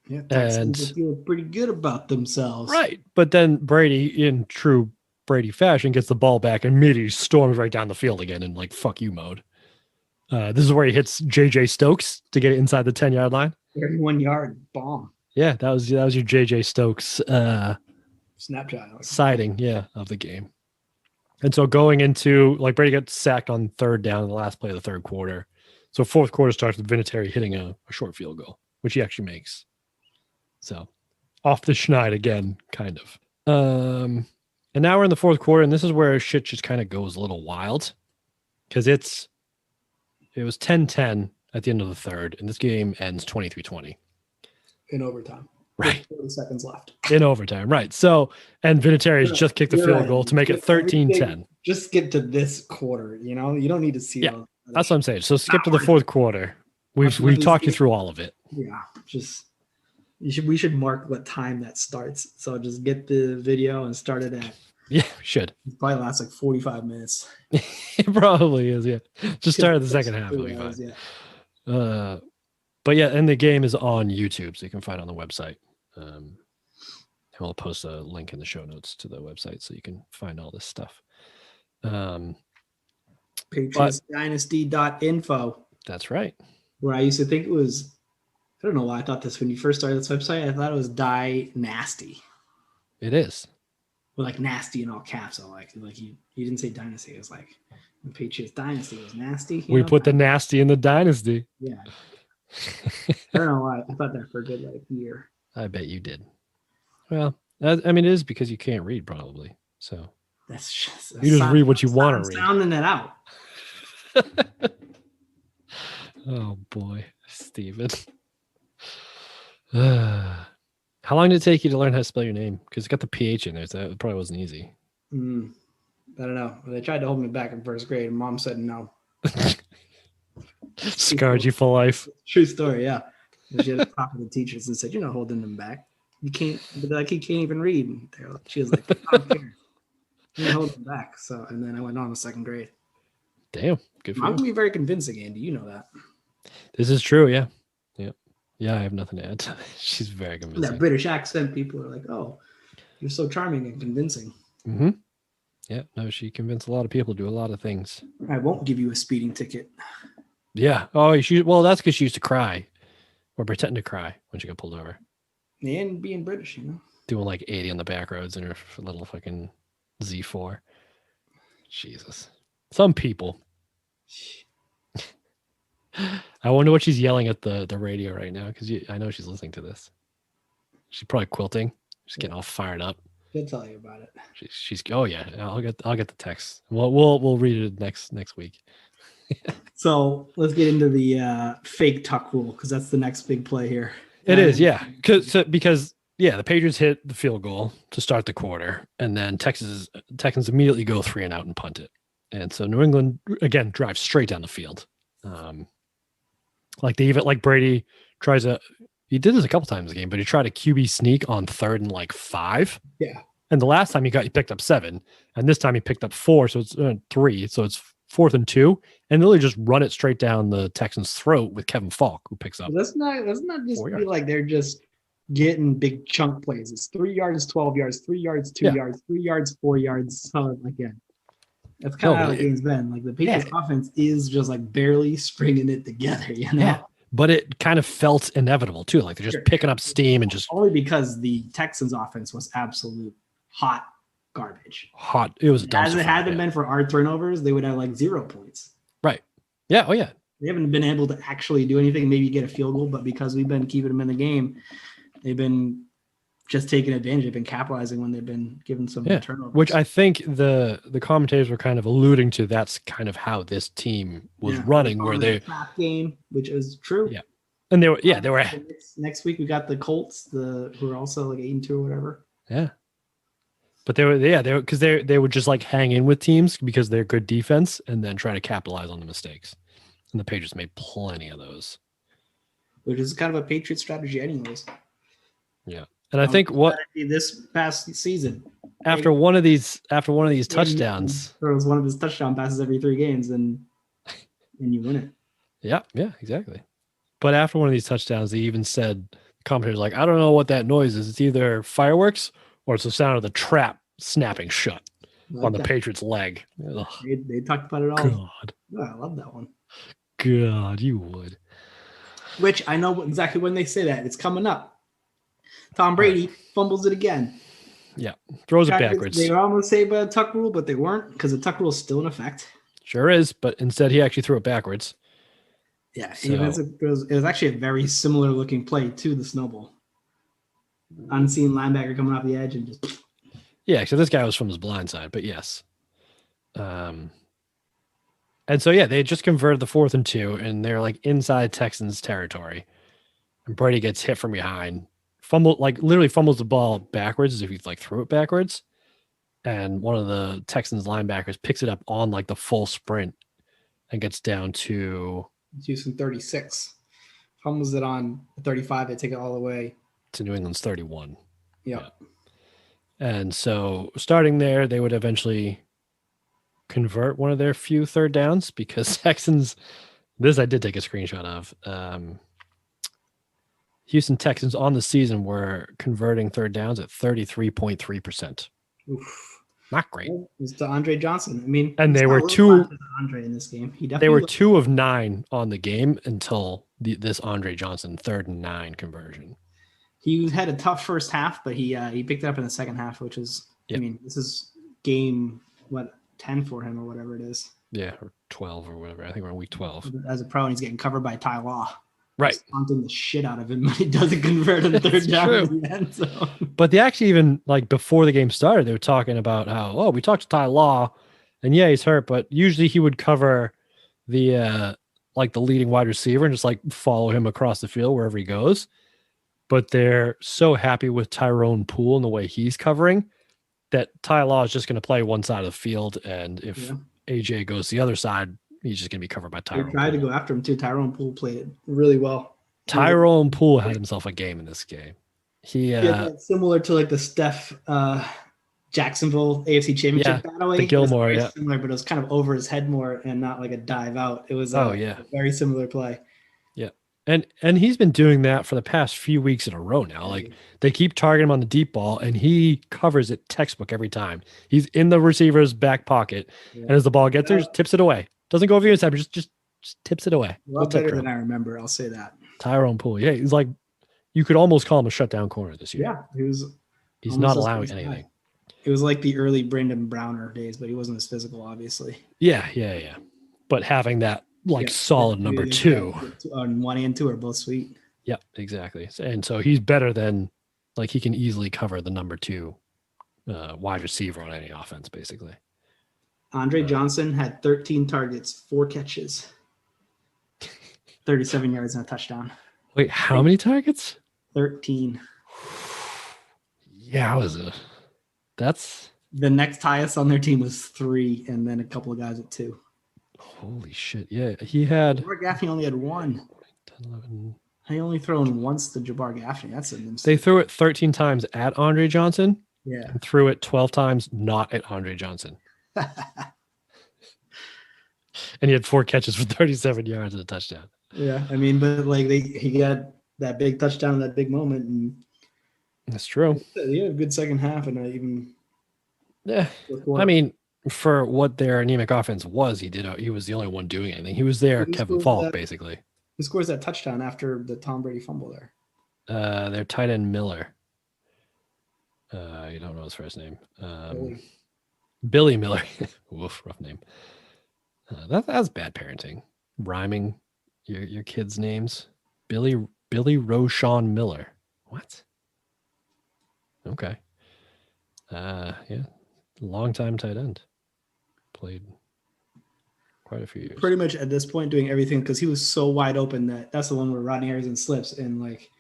Yeah, Texans feel pretty good about themselves. Right. But then Brady, in true Brady fashion, gets the ball back and immediately storms right down the field again in like fuck you mode. This is where he hits JJ Stokes to get it inside the 10-yard line. 31-yard bomb. Yeah, that was your JJ Stokes Snapchat sighting, of the game. And so going into, like, Brady gets sacked on third down in the last play of the third quarter. So fourth quarter starts with Vinatieri hitting a short field goal, which he actually makes. So off the schneid again, kind of. And now we're in the fourth quarter, and this is where shit just kind of goes a little wild, because it was 10-10 at the end of the third, and this game ends 23-20. In overtime. Right. 30 seconds left. In overtime, right. So, and Vinatieri's just kicked the field goal to make it 13-10. Just skip to this quarter, you don't need to see. Yeah, that's what I'm saying. So skip to the fourth quarter. We talked you through all of it. Yeah, we should mark what time that starts. So just get the video and start it at. Yeah, we should. It probably lasts like 45 minutes. It probably is, yeah. Just start at the second half. It'll be fine. Yeah. But yeah, and the game is on YouTube, so you can find it on the website. We'll post a link in the show notes to the website so you can find all this stuff. Patriots Dynasty.info. That's right. Where I used to think it was, I don't know why I thought this when you first started this website. I thought it was Dynasty. It is. Well, like nasty in all caps. So like you didn't say dynasty. It was like the Patriots Dynasty was nasty. We put the nasty in the dynasty. Yeah. I don't know why. I thought that for a good year. I bet you did. Well, I mean, it is because you can't read, probably. So that's you just read what you want to read. Sounding it out. Oh boy, Steven. How long did it take you to learn how to spell your name? Because it's got the PH in there, so it probably wasn't easy. I don't know. They tried to hold me back in first grade, and Mom said no. Scarred you for life. True story, yeah. And she had to talk to the teachers and said, "You're not holding them back. You can't." But like, he can't even read. She was like, "I don't care. You're holding them back." So, and then I went on to second grade. Damn, good for you. I'm gonna be very convincing, Andy. You know that. This is true. Yeah. Yeah, I have nothing to add. She's very convincing. That British accent, people are like, "Oh, you're so charming and convincing." Mm-hmm. Yeah, no, she convinced a lot of people to do a lot of things. I won't give you a speeding ticket. Yeah. Oh, well, that's because she used to cry or pretend to cry when she got pulled over. And being British, you know. Doing like 80 on the back roads in her little fucking Z4. Jesus. Some people. I wonder what she's yelling at the radio right now, because I know she's listening to this. She's probably quilting. She's getting all fired up. She'll tell you about it. She's oh yeah, I'll get the text. We'll read it next week. So let's get into the fake tuck rule, because that's the next big play here. It is, yeah, because the Patriots hit the field goal to start the quarter, and then Texans immediately go 3 and out and punt it, and so New England again drives straight down the field. Like Brady tries he did this a couple times in the game, but he tried a QB sneak on 3rd and 5. Yeah. And the last time he picked up 7, and this time he picked up 4, so it's 3, so it's 4th and 2, and really just run it straight down the Texans' throat with Kevin Falk, who picks up. Let's not just be like they're just getting big chunk plays. It's 3 yards, 12 yards, 3 yards, 2 yards, 3 yards, 4 yards. So again, that's kind of how the game's been. Like the Patriots offense is just like barely stringing it together, you know. Yeah. But it kind of felt inevitable too. Like they're just picking up steam and just only because the Texans offense was absolute hot garbage. It was as it hadn't been for our turnovers, they would have like 0 points. Right. Yeah. Oh yeah. They haven't been able to actually do anything, maybe get a field goal, but because we've been keeping them in the game, they've been just taking advantage. They've been capitalizing when they've been given some turnovers. Which I think the commentators were kind of alluding to. That's kind of how this team was running, where they trap game, which is true. Yeah. And they were next week we got the Colts, who are also like 8-2 or whatever. Yeah. But they were because they would just like hang in with teams because they're good defense and then try to capitalize on the mistakes. And the Patriots made plenty of those. Which is kind of a Patriot strategy anyways. Yeah. And I think this past season, after one of these touchdowns, there was one of his touchdown passes every 3 games, and you win it. Yeah, exactly. But after one of these touchdowns, they even said, commentators like, I don't know what that noise is. It's either fireworks or it's the sound of the trap snapping shut on the Patriots' leg. They talked about it all. God, I love that one. God, you would. Which I know exactly when they say that. It's coming up. Tom Brady fumbles it again. Yeah, throws it backwards. They were almost saved by the tuck rule, but they weren't, because the tuck rule is still in effect. Sure is, but instead he actually threw it backwards. Yeah, it was actually a very similar looking play to the snowball. Unseen linebacker coming off the edge and just. Yeah, so this guy was from his blind side, but yes. And so they just converted the 4th and 2, and they're like inside Texans territory, and Brady gets hit from behind. Literally fumbles the ball backwards as if he threw it backwards. And one of the Texans linebackers picks it up on like the full sprint and gets down to Houston 36. Fumbles it on 35. They take it all the way to New England's 31. Yeah. And so starting there, they would eventually convert one of their few 3rd downs, because Texans, this I did take a screenshot of. Houston Texans on the season were converting 3rd downs at 33.3%. Not great. It's to Andre Johnson. I mean, and they were 2 Andre in this game. They were 2 of 9 on the game until this Andre Johnson 3rd and 9 conversion. He had a tough first half, but he picked it up in the second half, which is, I mean, this is game 10 for him or whatever it is. Yeah, or 12 or whatever. I think we're in week 12. As a pro, and he's getting covered by Ty Law. Right. Taunting the shit out of him when he doesn't convert on 3rd down in the end zone. But they actually even, before the game started, they were talking about how, we talked to Ty Law, and he's hurt, but usually he would cover the the leading wide receiver and just follow him across the field wherever he goes. But they're so happy with Tyrone Poole and the way he's covering that Ty Law is just going to play one side of the field, and if AJ goes the other side, he's just going to be covered by Tyrone. They tried to go after him too. Tyrone Poole played it really well. Tyrone Poole had himself a game in this game. He similar to the Steph Jacksonville AFC Championship battle. The Gilmore, similar, but it was kind of over his head more and not like a dive out. It was a very similar play. Yeah, And he's been doing that for the past few weeks in a row now. Like they keep targeting him on the deep ball, and he covers it textbook every time. He's in the receiver's back pocket, and as the ball gets there, just tips it away. Doesn't go over your side, just tips it away. A lot better than I remember. I'll say that. Tyrone Poole, yeah, he's like you could almost call him a shutdown corner this year. Yeah, he's not allowing anything. It was like the early Brandon Browner days, but he wasn't as physical, obviously. Yeah. But having that solid number 2 on 1 and 2 are both sweet. Yep, exactly. And so he's better than like he can easily cover the number 2 wide receiver on any offense, basically. Andre Johnson had 13 targets, 4 catches, 37 yards and a touchdown. Wait, how many targets? 13. Yeah, that's the next highest on their team was 3, and then a couple of guys at 2. Holy shit. Yeah, he had Jabbar Gaffney only had 1. 10, 11. He only thrown once to Jabbar Gaffney. That's a They threw it 13 times at Andre Johnson. Yeah. And threw it 12 times not at Andre Johnson. And he had 4 catches for 37 yards and a touchdown. Yeah, I mean, but like he got that big touchdown in that big moment, and that's true. He had a good second half, and I mean, for what their anemic offense was, he was the only one doing anything. He was there, Kevin Faulk, basically. Who scores that touchdown after the Tom Brady fumble there? Their tight end Miller. You don't know his first name. Billy Miller. Woof, rough name. That's bad parenting. Rhyming your kids' names. Billy Roshan Miller. What? Okay. Yeah. Long-time tight end. Played quite a few years. Pretty much at this point doing everything because he was so wide open that's the one where Rodney Harrison slips and like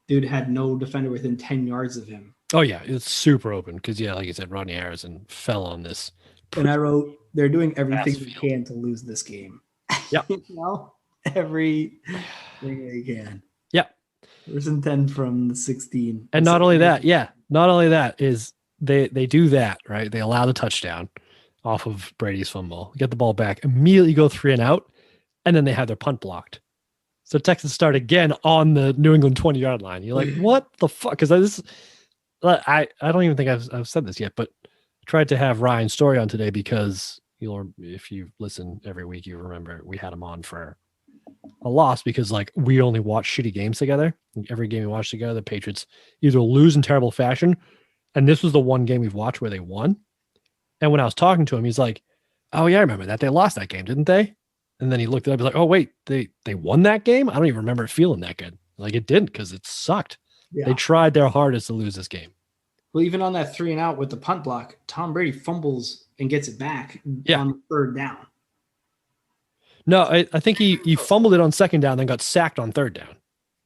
dude had no defender within 10 yards of him. Oh yeah, it's super open because like you said, Rodney Harrison fell on this. And I wrote, they're doing everything they can to lose this game. Yeah. Everything they can. Yeah. First and 10 from the 16. And not only that is they do that, right? They allow the touchdown off of Brady's fumble, get the ball back, immediately go 3 and out, and then they have their punt blocked. So Texans start again on the New England 20-yard line. You're like, what the fuck? Because I don't even think I've said this yet, but I tried to have Ryan Story on today because if you listen every week, you remember we had him on for a loss because like we only watch shitty games together. Every game we watch together, the Patriots either lose in terrible fashion, and this was the one game we've watched where they won. And when I was talking to him, he's like, "Oh yeah, I remember that. They lost that game, didn't they?" And then he looked it up. He's like, "Oh wait, they won that game? I don't even remember it feeling that good. Like it didn't because it sucked. Yeah. They tried their hardest to lose this game." Well, even on that 3 and out with the punt block, Tom Brady fumbles and gets it back on the 3rd down. No, I think he fumbled it on 2nd down, then got sacked on 3rd down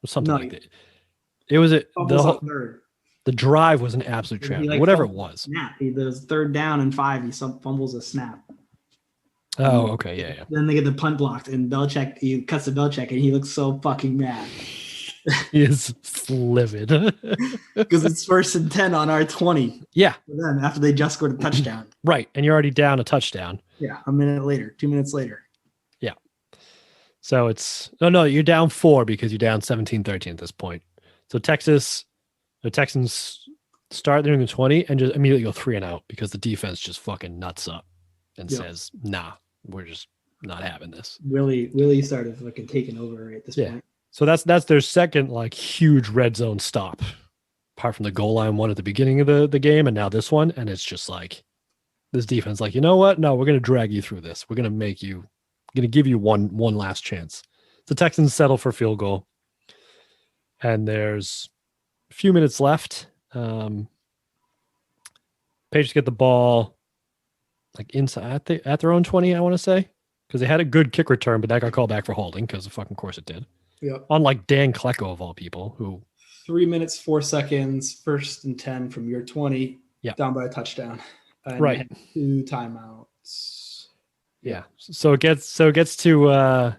or something like that. It was the drive was an absolute trap. Whatever it was. Snap. He does 3rd down and 5. He fumbles a snap. Oh, okay, yeah. Then they get the punt blocked, and he cuts to Belichick, and he looks so fucking mad. He is livid because it's 1st and 10 on our 20. Yeah. Then after they just scored a touchdown. Right, and you're already down a touchdown. Yeah, a minute later, 2 minutes later. Yeah. So it's you're down 4 because you're down 17-13 at this point. So the Texans start there in the 20 and just immediately go 3 and out because the defense just fucking nuts up and says, "Nah, we're just not having this." Willie started fucking taking over at this point. So that's their second like huge red zone stop, apart from the goal line one at the beginning of the game, and now this one, and it's just like this defense, like, you know what? No, we're gonna drag you through this. We're gonna give you one last chance. The Texans settle for field goal, and there's a few minutes left. Patriots get the ball like inside at their own 20, I want to say, because they had a good kick return, but that got called back for holding because of fucking course it did. Yep. Unlike Dan Klecko of all people, who 3 minutes 4 seconds, 1st and 10 from your 20, down by a touchdown, and right? 2 timeouts. Yeah. So it gets to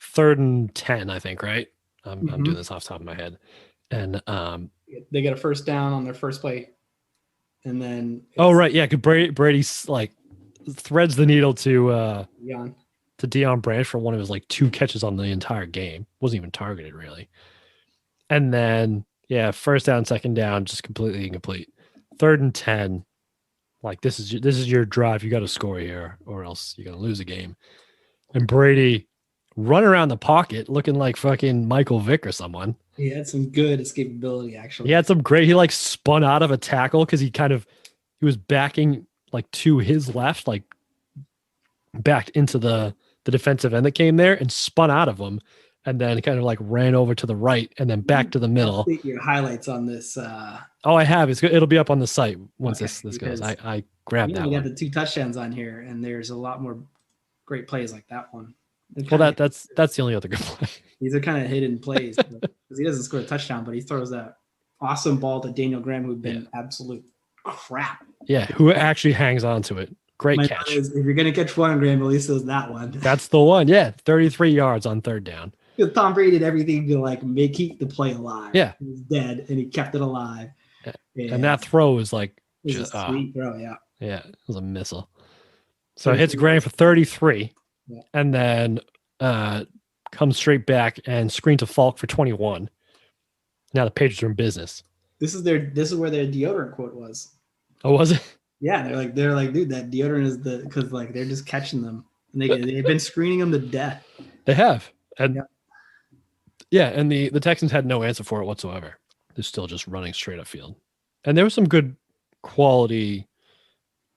3rd and 10, I think. Right. I'm doing this off the top of my head, and they get a 1st down on their first play, and then right, yeah, because Brady's like threads the needle to to Deion Branch for one of his like 2 catches on the entire game. Wasn't even targeted really. And then, yeah, first down, second down, just completely incomplete. 3rd and 10. Like this is your drive. You got to score here, or else you're gonna lose a game. And Brady run around the pocket looking like fucking Michael Vick or someone. He had some good escapability, actually. He had some great. He like spun out of a tackle because he was backing like to his left, like backed into the defensive end that came there and spun out of him, and then kind of like ran over to the right and then back to the middle. Your highlights on this. Oh, I have. It'll be up on the site once this goes. I grabbed that. We one. got the 2 touchdowns on here, and there's a lot more great plays like that one. Well, that's the only other good play. These are kind of hidden plays because he doesn't score a touchdown, but he throws that awesome ball to Daniel Graham, who'd been absolute crap. Yeah, who actually hangs on to it. Great catch. If you're going to catch one on Graham, at least it was that one. That's the one. Yeah, 33 yards on 3rd down. Tom Brady did everything to like keep the play alive. Yeah. He was dead, and he kept it alive. And that throw was like it was a sweet throw, yeah. Yeah, it was a missile. So it hits Graham for 33, and then comes straight back and screen to Falk for 21. Now the Patriots are in business. This is where their deodorant quote was. Oh, was it? Yeah, they're like, dude, that deodorant is because like they're just catching them, and they've been screening them to death. They have, and and the Texans had no answer for it whatsoever. They're still just running straight upfield, and there was some good quality.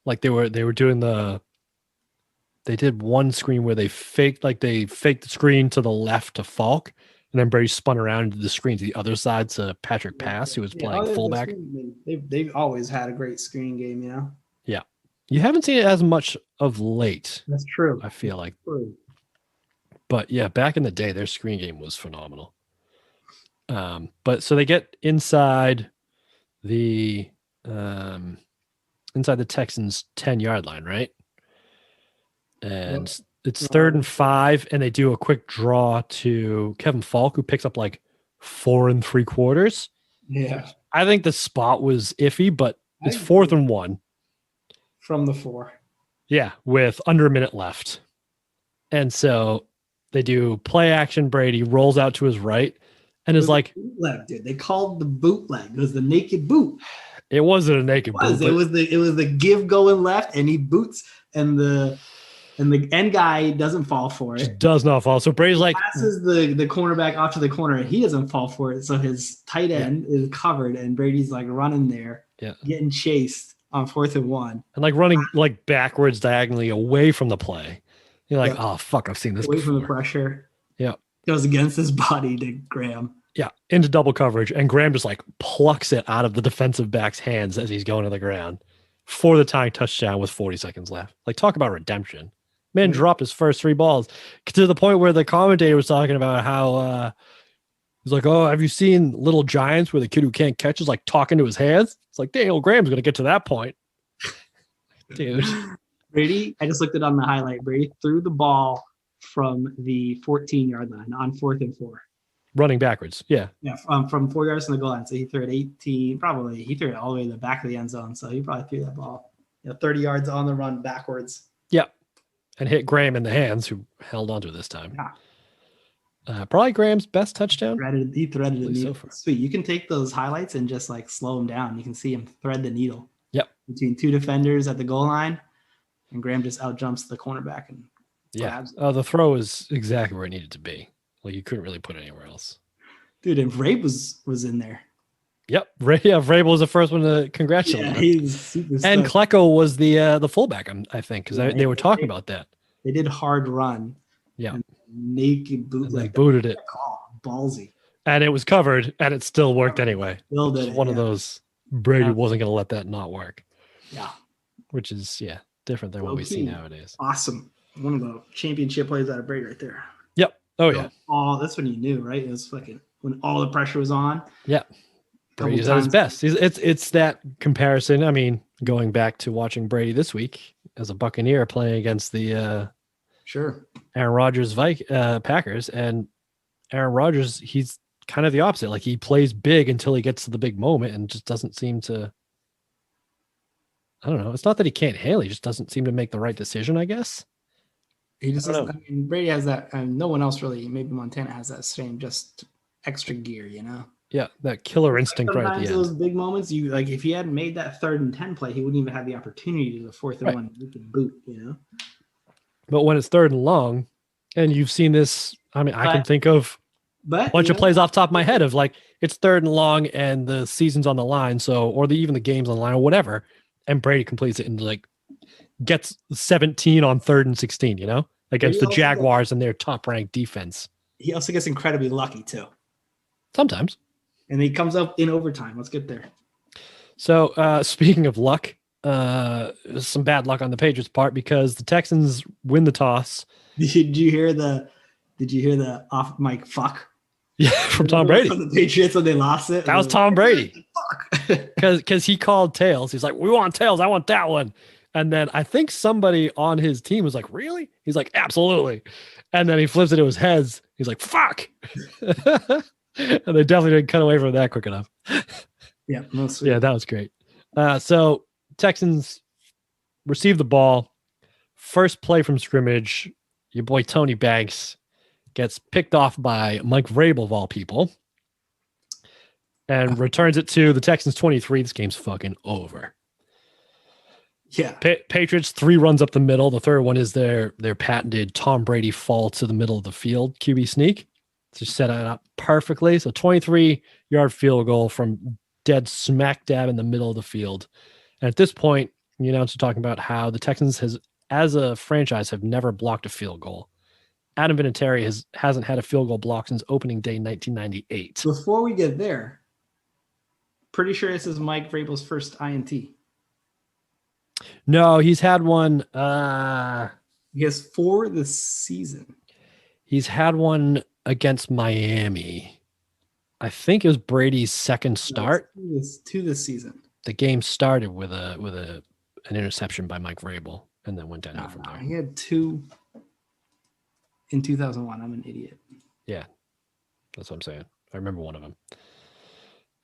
Like they were doing they did one screen where they faked the screen to the left to Falk, and then Brady spun around into the screen to the other side to Patrick Pass, who was playing fullback. They've always had a great screen game, you know? Yeah. You haven't seen it as much of late. That's true. I feel like. But yeah, back in the day, their screen game was phenomenal. But so they get inside the Texans 10-yard line, right? And it's 3rd and 5, and they do a quick draw to Kevin Falk, who picks up like 4 3/4. Yeah. I think the spot was iffy, but it's 4th and 1. From the 4. Yeah, with under a minute left. And so they do play action. Brady rolls out to his right and is like, bootleg, dude. They called the bootleg. It was the naked boot. It wasn't a naked boot. It was the give going left, and he boots, and the end guy doesn't fall for it. Just does not fall. So Brady's like passes the cornerback off to the corner, and he doesn't fall for it. So his tight end is covered, and Brady's like running there, getting chased on 4th and 1, and like running like backwards diagonally away from the play. You're like, oh fuck, I've seen this away before. From the pressure. Yeah, goes against his body to Graham. Yeah, into double coverage, and Graham just like plucks it out of the defensive back's hands as he's going to the ground for the tying touchdown with 40 seconds left. Like, talk about redemption. Man dropped his first 3 balls to the point where the commentator was talking about how he's like, oh, have you seen Little Giants where the kid who can't catch is like talking to his hands? It's like, Daniel Graham's going to get to that point. Dude. Brady, I just looked it on the highlight. Brady threw the ball from the 14-yard line on 4th and 4. Running backwards. Yeah. Yeah. From 4 yards from the goal line. So he threw it 18, probably. He threw it all the way to the back of the end zone. So he probably threw that ball 30 yards on the run backwards. Yep. And hit Graham in the hands, who held onto it this time. Yeah. Probably Graham's best touchdown. He threaded the needle. So sweet. You can take those highlights and just like slow them down. You can see him thread the needle. Yep. Between 2 defenders at the goal line, and Graham just outjumps the cornerback and grabs it. The throw is exactly where it needed to be. Like, you couldn't really put it anywhere else. Dude, and Vrabel was in there. Yep. Vrabel was the first one to congratulate him. He was super and stoked. Klecko was the fullback, I think, because they were talking about that. They did hard run. Yeah. And naked boot. They booted it. Ballsy. And it was covered, and it still worked anyway. Still did one of those, Brady wasn't going to let that not work. Yeah. Which is, different than what we see nowadays. Awesome. One of the championship plays out of Brady right there. Yep. Oh, yeah. That's when you knew, right? It was fucking when all the pressure was on. Yeah. Brady's at his best. It's that comparison. I mean, going back to watching Brady this week as a Buccaneer playing against the Aaron Rodgers Packers, and Aaron Rodgers, he's kind of the opposite. Like, he plays big until he gets to the big moment and just doesn't seem to. I don't know. It's not that he can't handle. He just doesn't seem to make the right decision, I guess. He just I don't doesn't. I mean, Brady has that, and no one else really. Maybe Montana has that same just extra gear, you know. Yeah, that killer instinct right at Sometimes the those end. big moments, you like if he hadn't made that 3rd and 10 play, he wouldn't even have the opportunity to the 4th and Right. 1 we could boot, you know. But when it's 3rd and long, and you've seen this, I mean, I can think of a bunch of plays off the top of my head of like it's 3rd and long and the season's on the line, so or even the game's on the line or whatever, and Brady completes it and like gets 17 on 3rd and 16, you know, against the Jaguars and their top ranked defense. He also gets incredibly lucky too. Sometimes. And he comes up in overtime. Let's get there. So speaking of luck, some bad luck on the Patriots' part because the Texans win the toss. Did you hear the off mic fuck? Yeah, from Tom Brady. From the Patriots when they lost it. That was Tom Brady. Fuck. Because he called tails. He's like, we want tails. I want that one. And then I think somebody on his team was like, really? He's like, absolutely. And then he flips it to his heads. He's like, fuck. And they definitely didn't cut away from that quick enough. Yeah, yeah, that was great. So Texans receive the ball. First play from scrimmage. Your boy Tony Banks gets picked off by Mike Vrabel of all people and returns it to the Texans 23. This game's fucking over. Yeah. Patriots 3 runs up the middle. The third one is their patented Tom Brady fall to the middle of the field QB sneak to set it up perfectly. So 23-yard field goal from dead smack dab in the middle of the field. And at this point, you know, it's talking about how the Texans as a franchise have never blocked a field goal. Adam Vinatieri hasn't had a field goal block since opening day 1998. Before we get there, pretty sure this is Mike Vrabel's first INT. No, he's had one. He has 4 this season. He's had one against Miami. I think it was Brady's second start. No, two this season. The game started with an interception by Mike Vrabel and then went down from there. He had 2 in 2001. I'm an idiot. Yeah, that's what I'm saying. I remember one of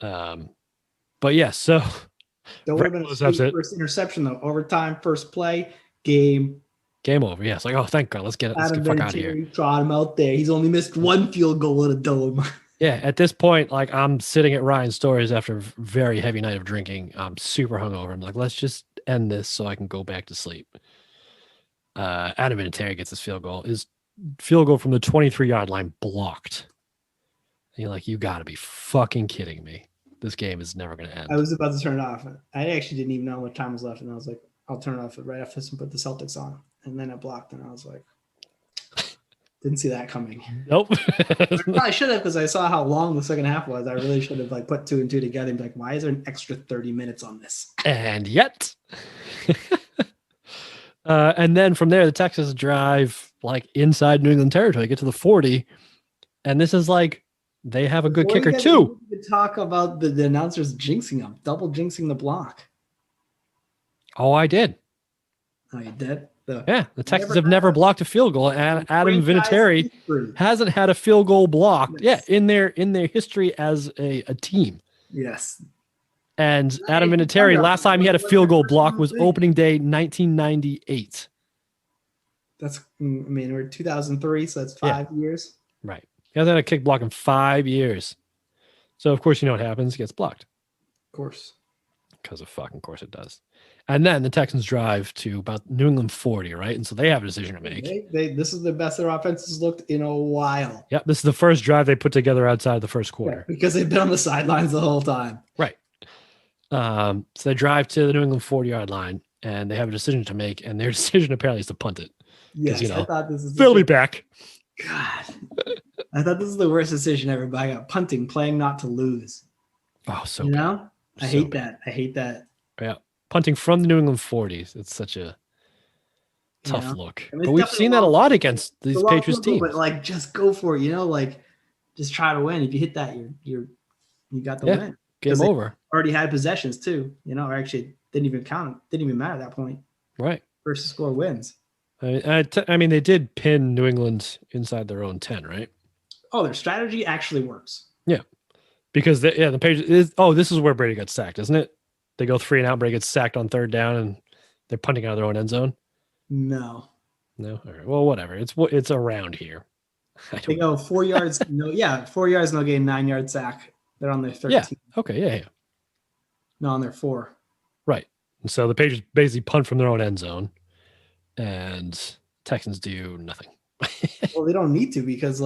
them. But yeah, so That would have been his first interception though. Overtime, first play, game over. Yeah, it's like, oh, thank God, let's get the fuck out of here. Trot him out there. He's only missed 1 field goal in a dome. Yeah, at this point, like I'm sitting at Ryan's Stories after a very heavy night of drinking. I'm super hungover. I'm like, let's just end this so I can go back to sleep. Adam Vinatieri gets his field goal. His field goal from the 23-yard line blocked. And you're like, you got to be fucking kidding me. This game is never going to end. I was about to turn it off. I actually didn't even know what time was left, and I was like, I'll turn it off right after this and put the Celtics on. And then it blocked, and I was like, didn't see that coming. Nope. I should have, because I saw how long the second half was. I really should have like put 2 and 2 together and be like, why is there an extra 30 minutes on this? And yet. And then from there, the Texans drive like inside New England territory, get to the 40. And this is like, they have a good kicker too. We could talk about the announcers jinxing them, double jinxing the block. Oh, I did. Oh, you did? Yeah, the Texans have never blocked a field goal, and Adam Vinatieri hasn't had a field goal blocked. Yes. Yeah, in their history as a team. Yes. And Adam Vinatieri, last time he had a field goal block was opening day 1998. That's, I mean, we're 2003, so that's 5 years. Right. He hasn't had a kick block in 5 years. So, of course, you know what happens? It gets blocked. Of course. Because of fucking course it does. And then the Texans drive to about New England 40, right? And so they have a decision to make. This is the best their offense has looked in a while. Yep, this is the first drive they put together outside of the first quarter. Yeah, because they've been on the sidelines the whole time. Right. So they drive to the New England 40-yard line, and they have a decision to make, and their decision apparently is to punt it. Yes, you know, I thought this is Philly back. God, I thought this is the worst decision ever. But I got punting, playing not to lose. Oh, so you bad. know, I hate that. I hate that. Yeah, punting from the New England 40s. It's such a tough look. I mean, but we've seen that a lot against these Patriots teams. But like, just go for it. You know, like just try to win. If you hit that, you got the win. Game over. Already had possessions too. You know, or actually didn't even count. Didn't even matter at that point. Right. First to score wins. I mean, they did pin New England inside their own 10, right? Oh, their strategy actually works. Yeah, because the Patriots is. Oh, this is where Brady got sacked, isn't it? They go 3 and out. Brady gets sacked on 3rd down, and they're punting out of their own end zone. No. No, all right. Well, whatever. It's around here. They go 4 yards. 4 yards, no gain, 9 yard sack. They're on their 13. Yeah. Okay. Yeah. No, on their 4. Right. And so the Patriots basically punt from their own end zone, and Texans do nothing. Well, they don't need to because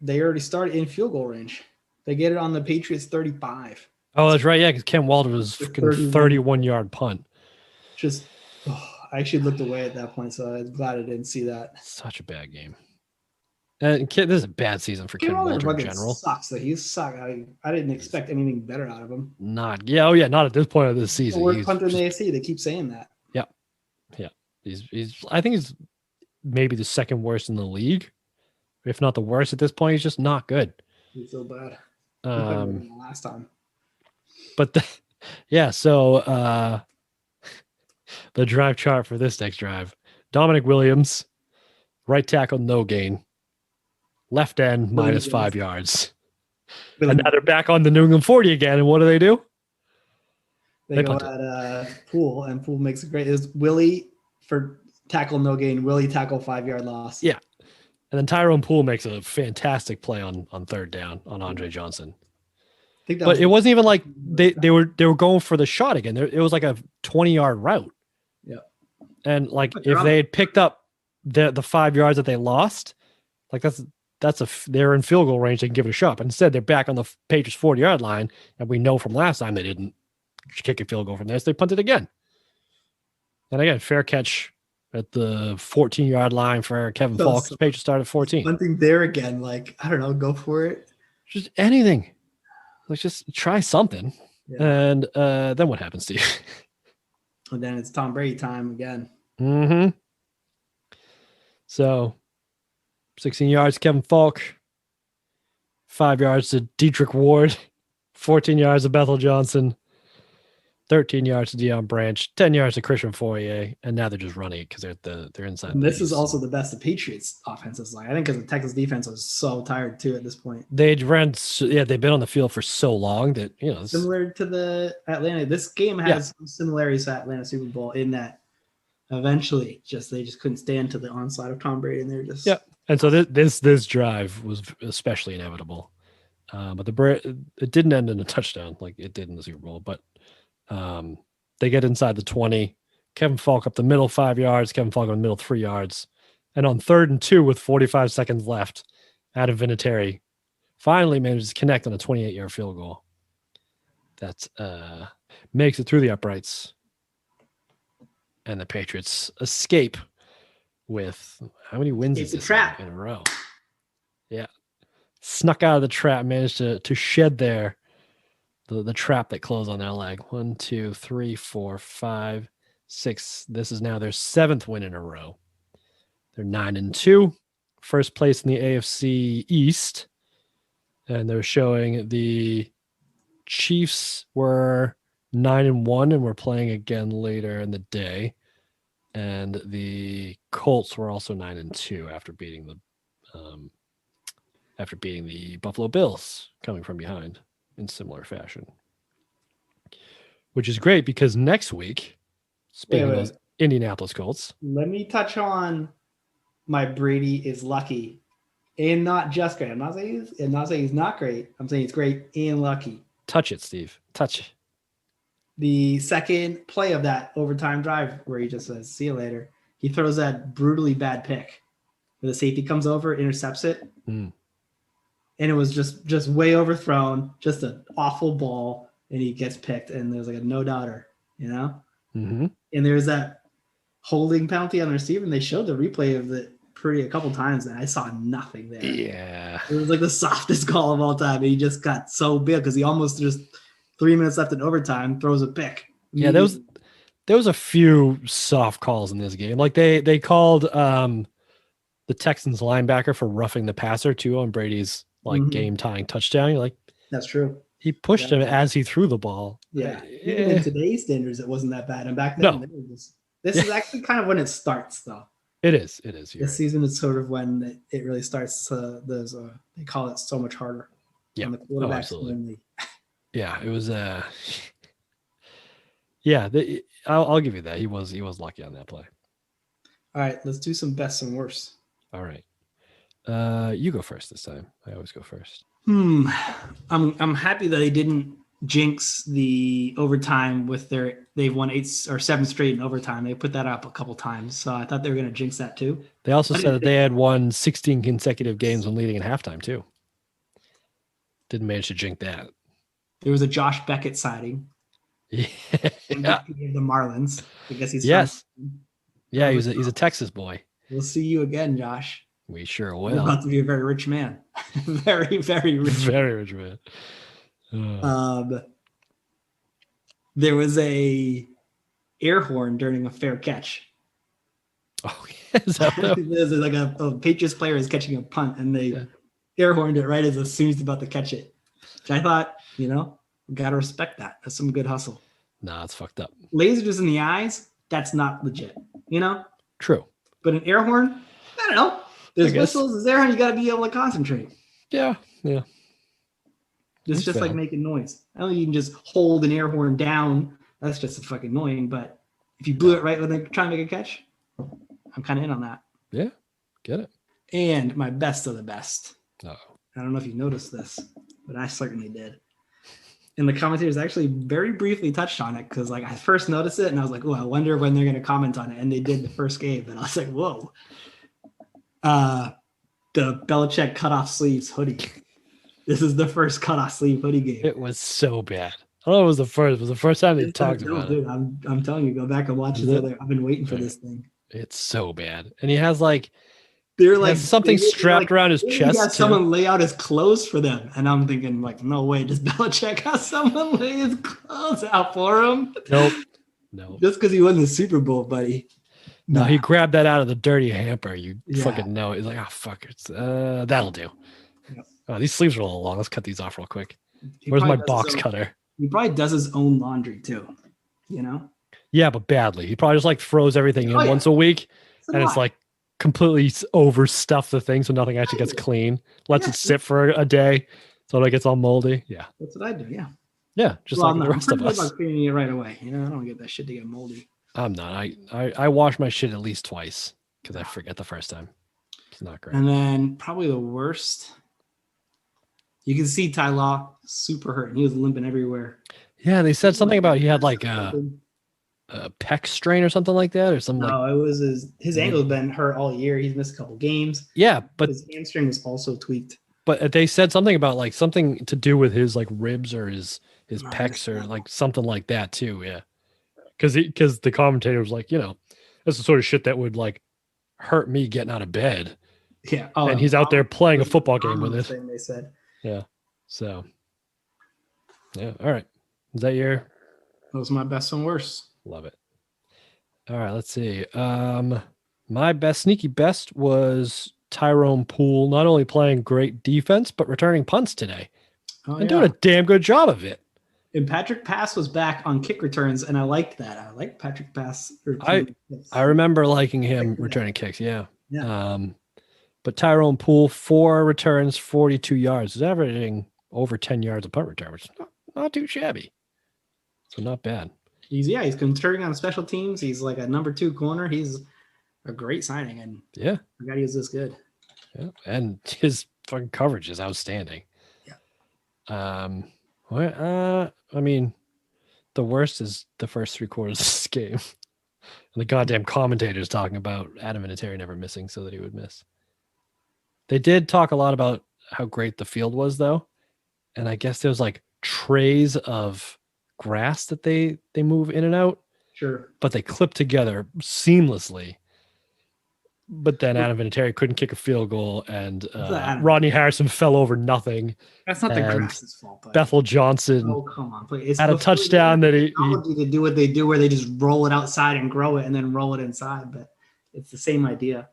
they already started in field goal range. They get it on the Patriots 35. Oh, that's right. Yeah, because Ken Walter was freaking 31-yard punt. I actually looked away at that point, so I'm glad I didn't see that. Such a bad game. And this is a bad season for Ken Walter in general. Sucks. He's sucked. I didn't expect anything better out of him. Not at this point of this season. The worst punter in the AFC. They keep saying that. Yeah. I think he's maybe the second worst in the league, if not the worst at this point. He's just not good. He's so bad. Last time. But so the drive chart for this next drive: Dominic Williams, right tackle, no gain. Left end, minus 5 yards. And now they're back on the New England 40 again. And what do? They go at Poole, and Poole makes a great. It was Willie for tackle, no gain. Willie tackle, 5 yard loss. Yeah. And then Tyrone Poole makes a fantastic play on third down on Andre Johnson. But it wasn't even like they were going for the shot again. It was like a 20-yard route. Yeah. And if they had picked up the 5 yards that they lost, they're in field goal range. They can give it a shot. But instead, they're back on the Patriots 40-yard line, and we know from last time they didn't kick a field goal from there, so they punted again. And again, fair catch at the 14-yard line for Kevin Falk. The Patriots started 14. Punting there again, I don't know, go for it. Just anything. Let's just try something. Yeah. And then what happens to you? And then it's Tom Brady time again. Mm-hmm. So 16 yards, Kevin Falk. 5 yards to Dietrich Ward. 14 yards to Bethel Johnson. 13 yards to Deion Branch. 10 yards to Christian Fourier. And now they're just running it because they're inside. And this is also the best the Patriots offense is like. I think because the Texans defense was so tired too at this point. They've been on the field for so long that similar to the Atlanta. This game has some similarities to Atlanta Super Bowl in that eventually they just couldn't stand to the onslaught of Tom Brady, and they're just And so this drive was especially inevitable, but it didn't end in a touchdown like it did in the Super Bowl. But they get inside the 20. Kevin Falk up the middle 5 yards. Kevin Falk on the middle 3 yards, and on 3rd and 2 with 45 seconds left, Adam Vinatieri finally manages to connect on a 28-yard field goal. That makes it through the uprights, and the Patriots escape with how many wins is this in a row? Yeah. Snuck out of the trap, managed to shed the trap that closed on their leg. 1, 2, 3, 4, 5, 6. This is now their 7th win in a row. They're 9-2, first place in the AFC East. And they're showing the Chiefs were 9-1 and we're playing again later in the day. And the Colts were also 9-2 after beating the Buffalo Bills coming from behind in similar fashion. Which is great because next week, speaking of those Indianapolis Colts. Let me touch on my Brady is lucky and not just great. I'm not saying he's not great. I'm saying he's great and lucky. Touch it, Steve. Touch it. The second play of that overtime drive where he just says, see you later. He throws that brutally bad pick. Where the safety comes over, intercepts it. And it was just way overthrown, just an awful ball. And he gets picked. And there's like a no-doubter, Mm-hmm. And there's that holding penalty on the receiver. And they showed the replay of it a couple times. And I saw nothing there. Yeah. It was like the softest call of all time. And he just got so big because he almost just 3 minutes left in overtime, throws a pick. Yeah, there was a few soft calls in this game. Like they called the Texans linebacker for roughing the passer too on Brady's game tying touchdown. You're like, that's true. He pushed him as he threw the ball. Yeah. Even in today's standards, it wasn't that bad. And back then, this is actually kind of when it starts, though. It is. This season is sort of when it really starts. They call it so much harder. Yeah. On the quarterbacks absolutely. Yeah, it was. I'll give you that. He was lucky on that play. All right, let's do some best and worst. All right. You go first this time. I always go first. I'm happy that they didn't jinx the overtime with they've won 8 or 7 straight in overtime. They put that up a couple times, so I thought they were going to jinx that too. They also said that they had won 16 consecutive games when leading in halftime too. Didn't manage to jinx that. There was a Josh Beckett sighting. Yeah. MVP of the Marlins. I guess he's Yeah, he's a Texas boy. We'll see you again, Josh. We sure You're will. about to be a very rich man. Very, very rich. Very rich man. There was a air horn during a fair catch. Oh, yeah. Is that There's like a Patriots player is catching a punt, and they air horned it right as soon as he's about to catch it. Which I thought, gotta respect that. That's some good hustle. Nah, it's fucked up. Lasers in the eyes, that's not legit. True. But an air horn, I don't know. There's whistles, there's air horn, you gotta be able to concentrate. Yeah. It's just like making noise. I don't know, you can just hold an air horn down. That's just fucking annoying. But if you blew it right when they're trying to make a catch, I'm kind of in on that. Yeah, get it. And my best of the best. Oh. I don't know if you noticed this, but I certainly did. And the commentators actually very briefly touched on it because, I first noticed it and I was like, "Oh, I wonder when they're going to comment on it." And they did the first game, and I was like, "Whoa!" The Belichick cutoff sleeves hoodie. This is the first cutoff sleeve hoodie game. It was so bad. I don't know if it was the first. It was the first time they talked about it. I'm telling you, go back and watch it. I've been waiting for this thing. It's so bad, and he has something strapped around his chest. He has someone lay out his clothes for them, and I'm thinking, no way, does Belichick have someone lay his clothes out for him? Nope. No. Just because he won the Super Bowl, buddy. No, he grabbed that out of the dirty hamper. You fucking know. He's like, "Oh fuck it, that'll do." Yep. Oh, these sleeves are a little long. Let's cut these off real quick. Where's my box cutter? He probably does his own laundry too. Yeah, but badly. He probably just throws everything in once a week, and it's completely overstuff the thing so nothing actually gets clean. Lets it sit for a day so it gets all moldy. Yeah, that's what I do. Yeah. Yeah, just like the rest of us. I'm about cleaning it right away. I don't get that shit to get moldy. I'm not. I wash my shit at least twice because I forget the first time. It's not great. And then probably the worst. You can see Ty Law super hurt, and he was limping everywhere. Yeah, they said something about he had a pec strain or something like that, or something. No, it was his ankle's been hurt all year. He's missed a couple games. Yeah, but his hamstring was also tweaked. But they said something about something to do with his ribs or his pecs or something like that too. Yeah, because the commentator was that's the sort of shit that would hurt me getting out of bed. Yeah, and he's out there playing a football game with it. They said. Yeah. So. Yeah. All right. Is that your? Those are my best and worst. Love it. All right. Let's see. My best sneaky best was Tyrone Poole, not only playing great defense but returning punts today, and doing a damn good job of it. And Patrick Pass was back on kick returns, and I liked that. I like Patrick Pass. I remember liking him returning kicks. Yeah. Yeah. But Tyrone Poole, 4 returns, 42 yards. Is averaging over 10 yards a punt return, which is not too shabby. So not bad. He's contributing on special teams. He's like a number 2 corner. He's a great signing, and I forgot he was this good. Yeah, and his fucking coverage is outstanding. Yeah. I mean, the worst is the first 3 quarters of this game. And the goddamn commentators talking about Adam Vinatieri never missing so that he would miss. They did talk a lot about how great the field was, though. And I guess there's trays of grass that they move in and out. Sure. But they clip together seamlessly. But then Adam Vinatieri couldn't kick a field goal, and Rodney Harrison fell over nothing. That's not the grass's fault. But... Bethel Johnson come on, please. had a touchdown that he to do what they do, where they just roll it outside and grow it, and then roll it inside. But it's the same idea.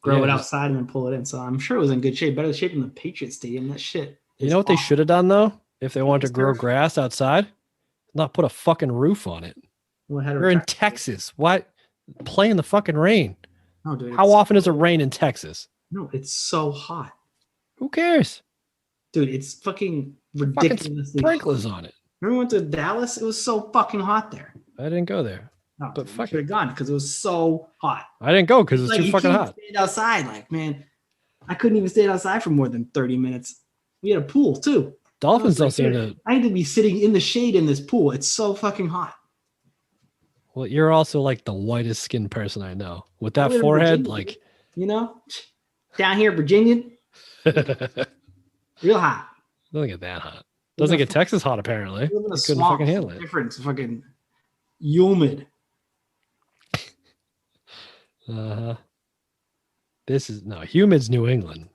Grow it outside and then pull it in. So I'm sure it was in good shape, better shape than the Patriots Stadium. That shit. You know what they should have done though, if they wanted to grow grass outside? Not put a fucking roof on it. We're in Texas. Why play in the fucking rain? No, dude, how often does it rain in Texas? No, it's so hot. Who cares? Dude, it's fucking ridiculously sprinklers on it. Remember we went to Dallas? It was so fucking hot there. I didn't go there. No, But dude, fuck should have gone because it was so hot. I didn't go because it's Like, too you fucking can't hot. stand outside. Like, man, I couldn't even stand outside for more than 30 minutes. We had a pool too. Dolphins don't Like, seem to. I need to be sitting in the shade in this pool. It's so fucking hot. Well, you're also like the whitest skinned person I know. With I that live in forehead, Virginia, like. you know, down here, Virginia, Doesn't real hot. get that hot. Doesn't get Texas hot, apparently. I live in a You couldn't swamp. fucking handle it. Different. It's fucking humid. This is no humid's New England.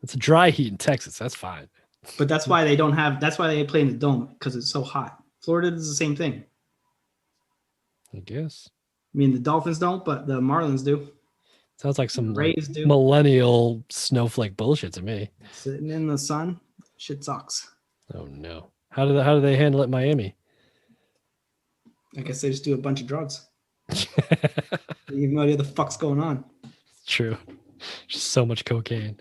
It's a dry heat in Texas. That's fine. But that's why they don't have. That's why they play in the dome because it's so hot. Florida does the same thing. I guess. I mean, the Dolphins don't, but the Marlins do. Sounds like some like, Rays do. millennial snowflake bullshit to me. Sitting in the sun, shit sucks. Oh no. How do they handle it in Miami? I guess they just do a bunch of drugs. You have no idea the fuck's going on. True. Just so much cocaine.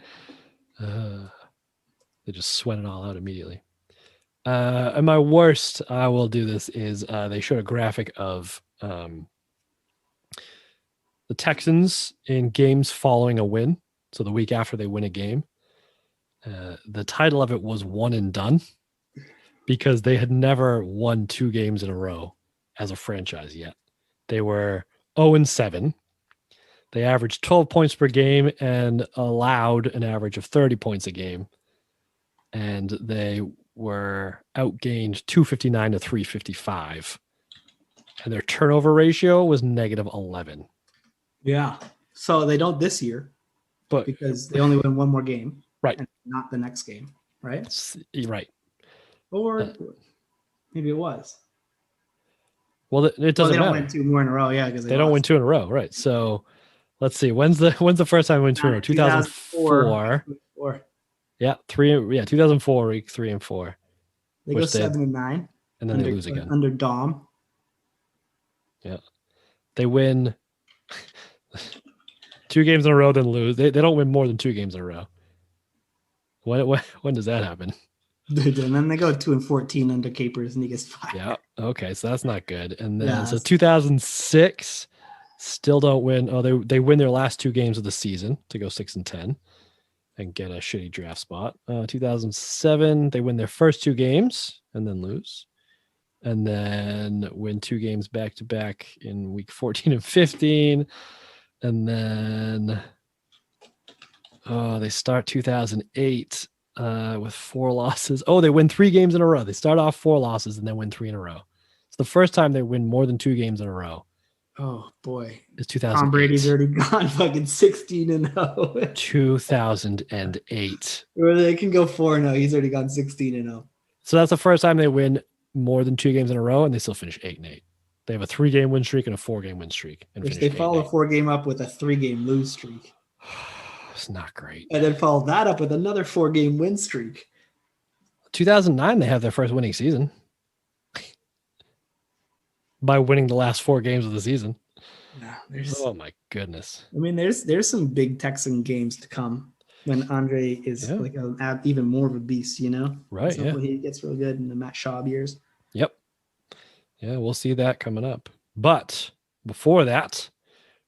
They just sweat it all out immediately. And my worst, I will do this, is they showed a graphic of the Texans in games following a win. So the week after they win a game. The title of it was One and Done because they had never won 2 games in a row as a franchise yet. They were 0-7. They averaged 12 points per game and allowed an average of 30 points a game. And they were outgained 259 to 355. And their turnover ratio was -11. Yeah. So they don't this year, but because they only win one more game, right? And not the next game, right? Right. Or maybe it was. Well, it doesn't they don't matter. win 2 more in a row, yeah, because they don't win 2 in a row, right? So let's see. When's the first time we win 2 in a row? 2004. Yeah, 2004, week 3 and 4. They go 7-9, and then they lose again under Dom. Yeah, they win 2 games in a row, then lose. They don't win more than 2 games in a row. When does that happen? And then they go 2-14 under Capers, and he gets fired. Yeah. Okay, so that's not good. And then so 2006, still don't win. Oh, they win their last 2 games of the season to go 6-10 and get a shitty draft spot. 2007, they win their first 2 games and then lose, and then win 2 games back to back in week 14 and 15, and then they start 2008 with 4 losses. Oh, they win 3 games in a row. They start off 4 losses and then win 3 in a row. It's the first time they win more than 2 games in a row. Oh boy, it's 2008. Tom Brady's already gone fucking 16-0. 2008. Or they can go 4-0. He's already gone 16-0. So that's the first time they win more than 2 games in a row, and they still finish 8-8. They have a 3-game win streak and a 4-game win streak. And they follow a 4-game up with a 3-game lose streak. It's not great. And then follow that up with another 4-game win streak. 2009, they have their first winning season by winning the last 4 games of the season. Yeah, oh my goodness. I mean, there's some big Texan games to come when Andre is like even more of a beast, you know? Right. So he gets real good in the Matt Schaub years. Yep. Yeah, we'll see that coming up. But before that,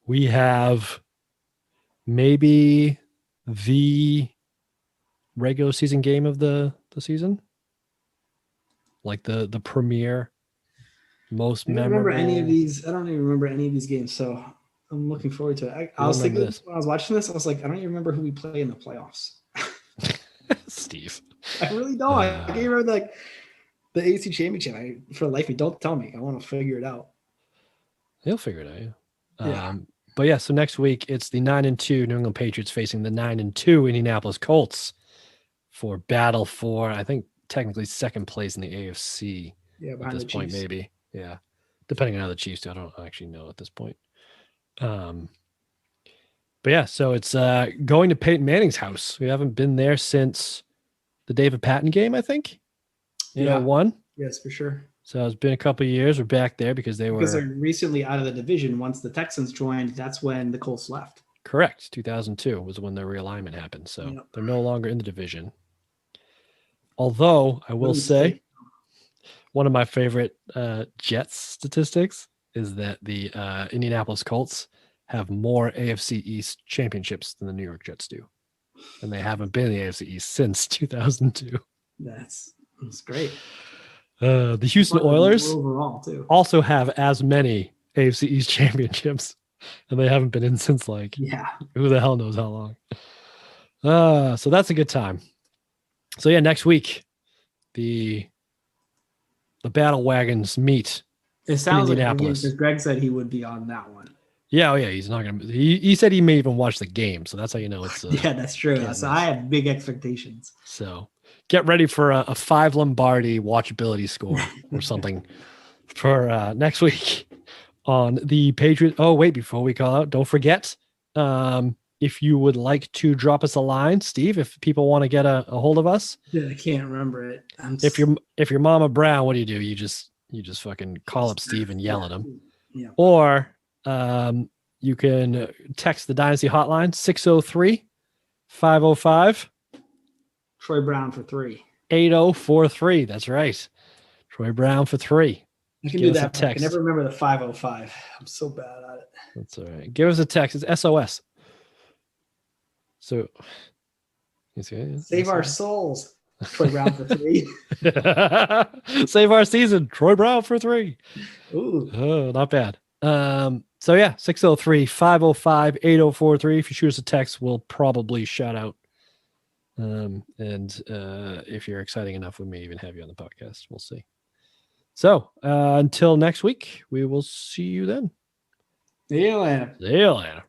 we have maybe the regular season game of the season, like the premier, most memorable. I don't even remember any of these games, so I'm looking forward to it. I was thinking this when I was watching this, I was like, I don't even remember who we play in the playoffs. Steve, I really don't. I can't remember the AC championship. For the life of me, don't tell me. I want to figure it out. He'll figure it out. Yeah. But yeah, so next week it's the 9-2 New England Patriots facing the 9-2 Indianapolis Colts for battle for, I think, technically second place in the AFC. Yeah, at this point, maybe. Yeah, depending on how the Chiefs do. I don't actually know at this point. But yeah, so it's going to Peyton Manning's house. We haven't been there since the David Patton game, I think. You know, 1. Yes, for sure. So it's been a couple of years. We're back there because they're recently out of the division. Once the Texans joined, that's when the Colts left. Correct. 2002 was when the realignment happened. So they're no longer in the division. Although I will say, one of my favorite Jets statistics is that the Indianapolis Colts have more AFC East championships than the New York Jets do. And they haven't been in the AFC East since 2002. That's great. The Houston Oilers overall too also have as many AFC East championships, and they haven't been in since who the hell knows how long. So that's a good time. So yeah, next week the battle wagons meet. It sounds in like Indianapolis. Greg said he would be on that one. Yeah, oh yeah, he's not gonna. He said he may even watch the game, so that's how you know it's. Yeah, that's true. So I have big expectations. So get ready for a 5 Lombardi watchability score or something for next week on the Patriots. Oh wait, before we call out, don't forget if you would like to drop us a line, Steve. If people want to get a hold of us, yeah, I can't remember it. If you're Mama Brown, what do? You just fucking call up Steve and yell at him. Yeah. Or you can text the Dynasty Hotline 603-505 Troy Brown for 3. 8043. That's right. Troy Brown for 3. I can do that. I can never remember the 505. I'm so bad at it. That's all right. Give us a text. It's SOS. So you see it? Save our souls. Troy Brown for 3. Save our season. Troy Brown for 3. Ooh. Oh, not bad. So yeah, 603-505-8043. If you shoot us a text, we'll probably shout out. And if you're exciting enough, we may even have you on the podcast. We'll see. So until next week, we will see you then. See you later. See you later.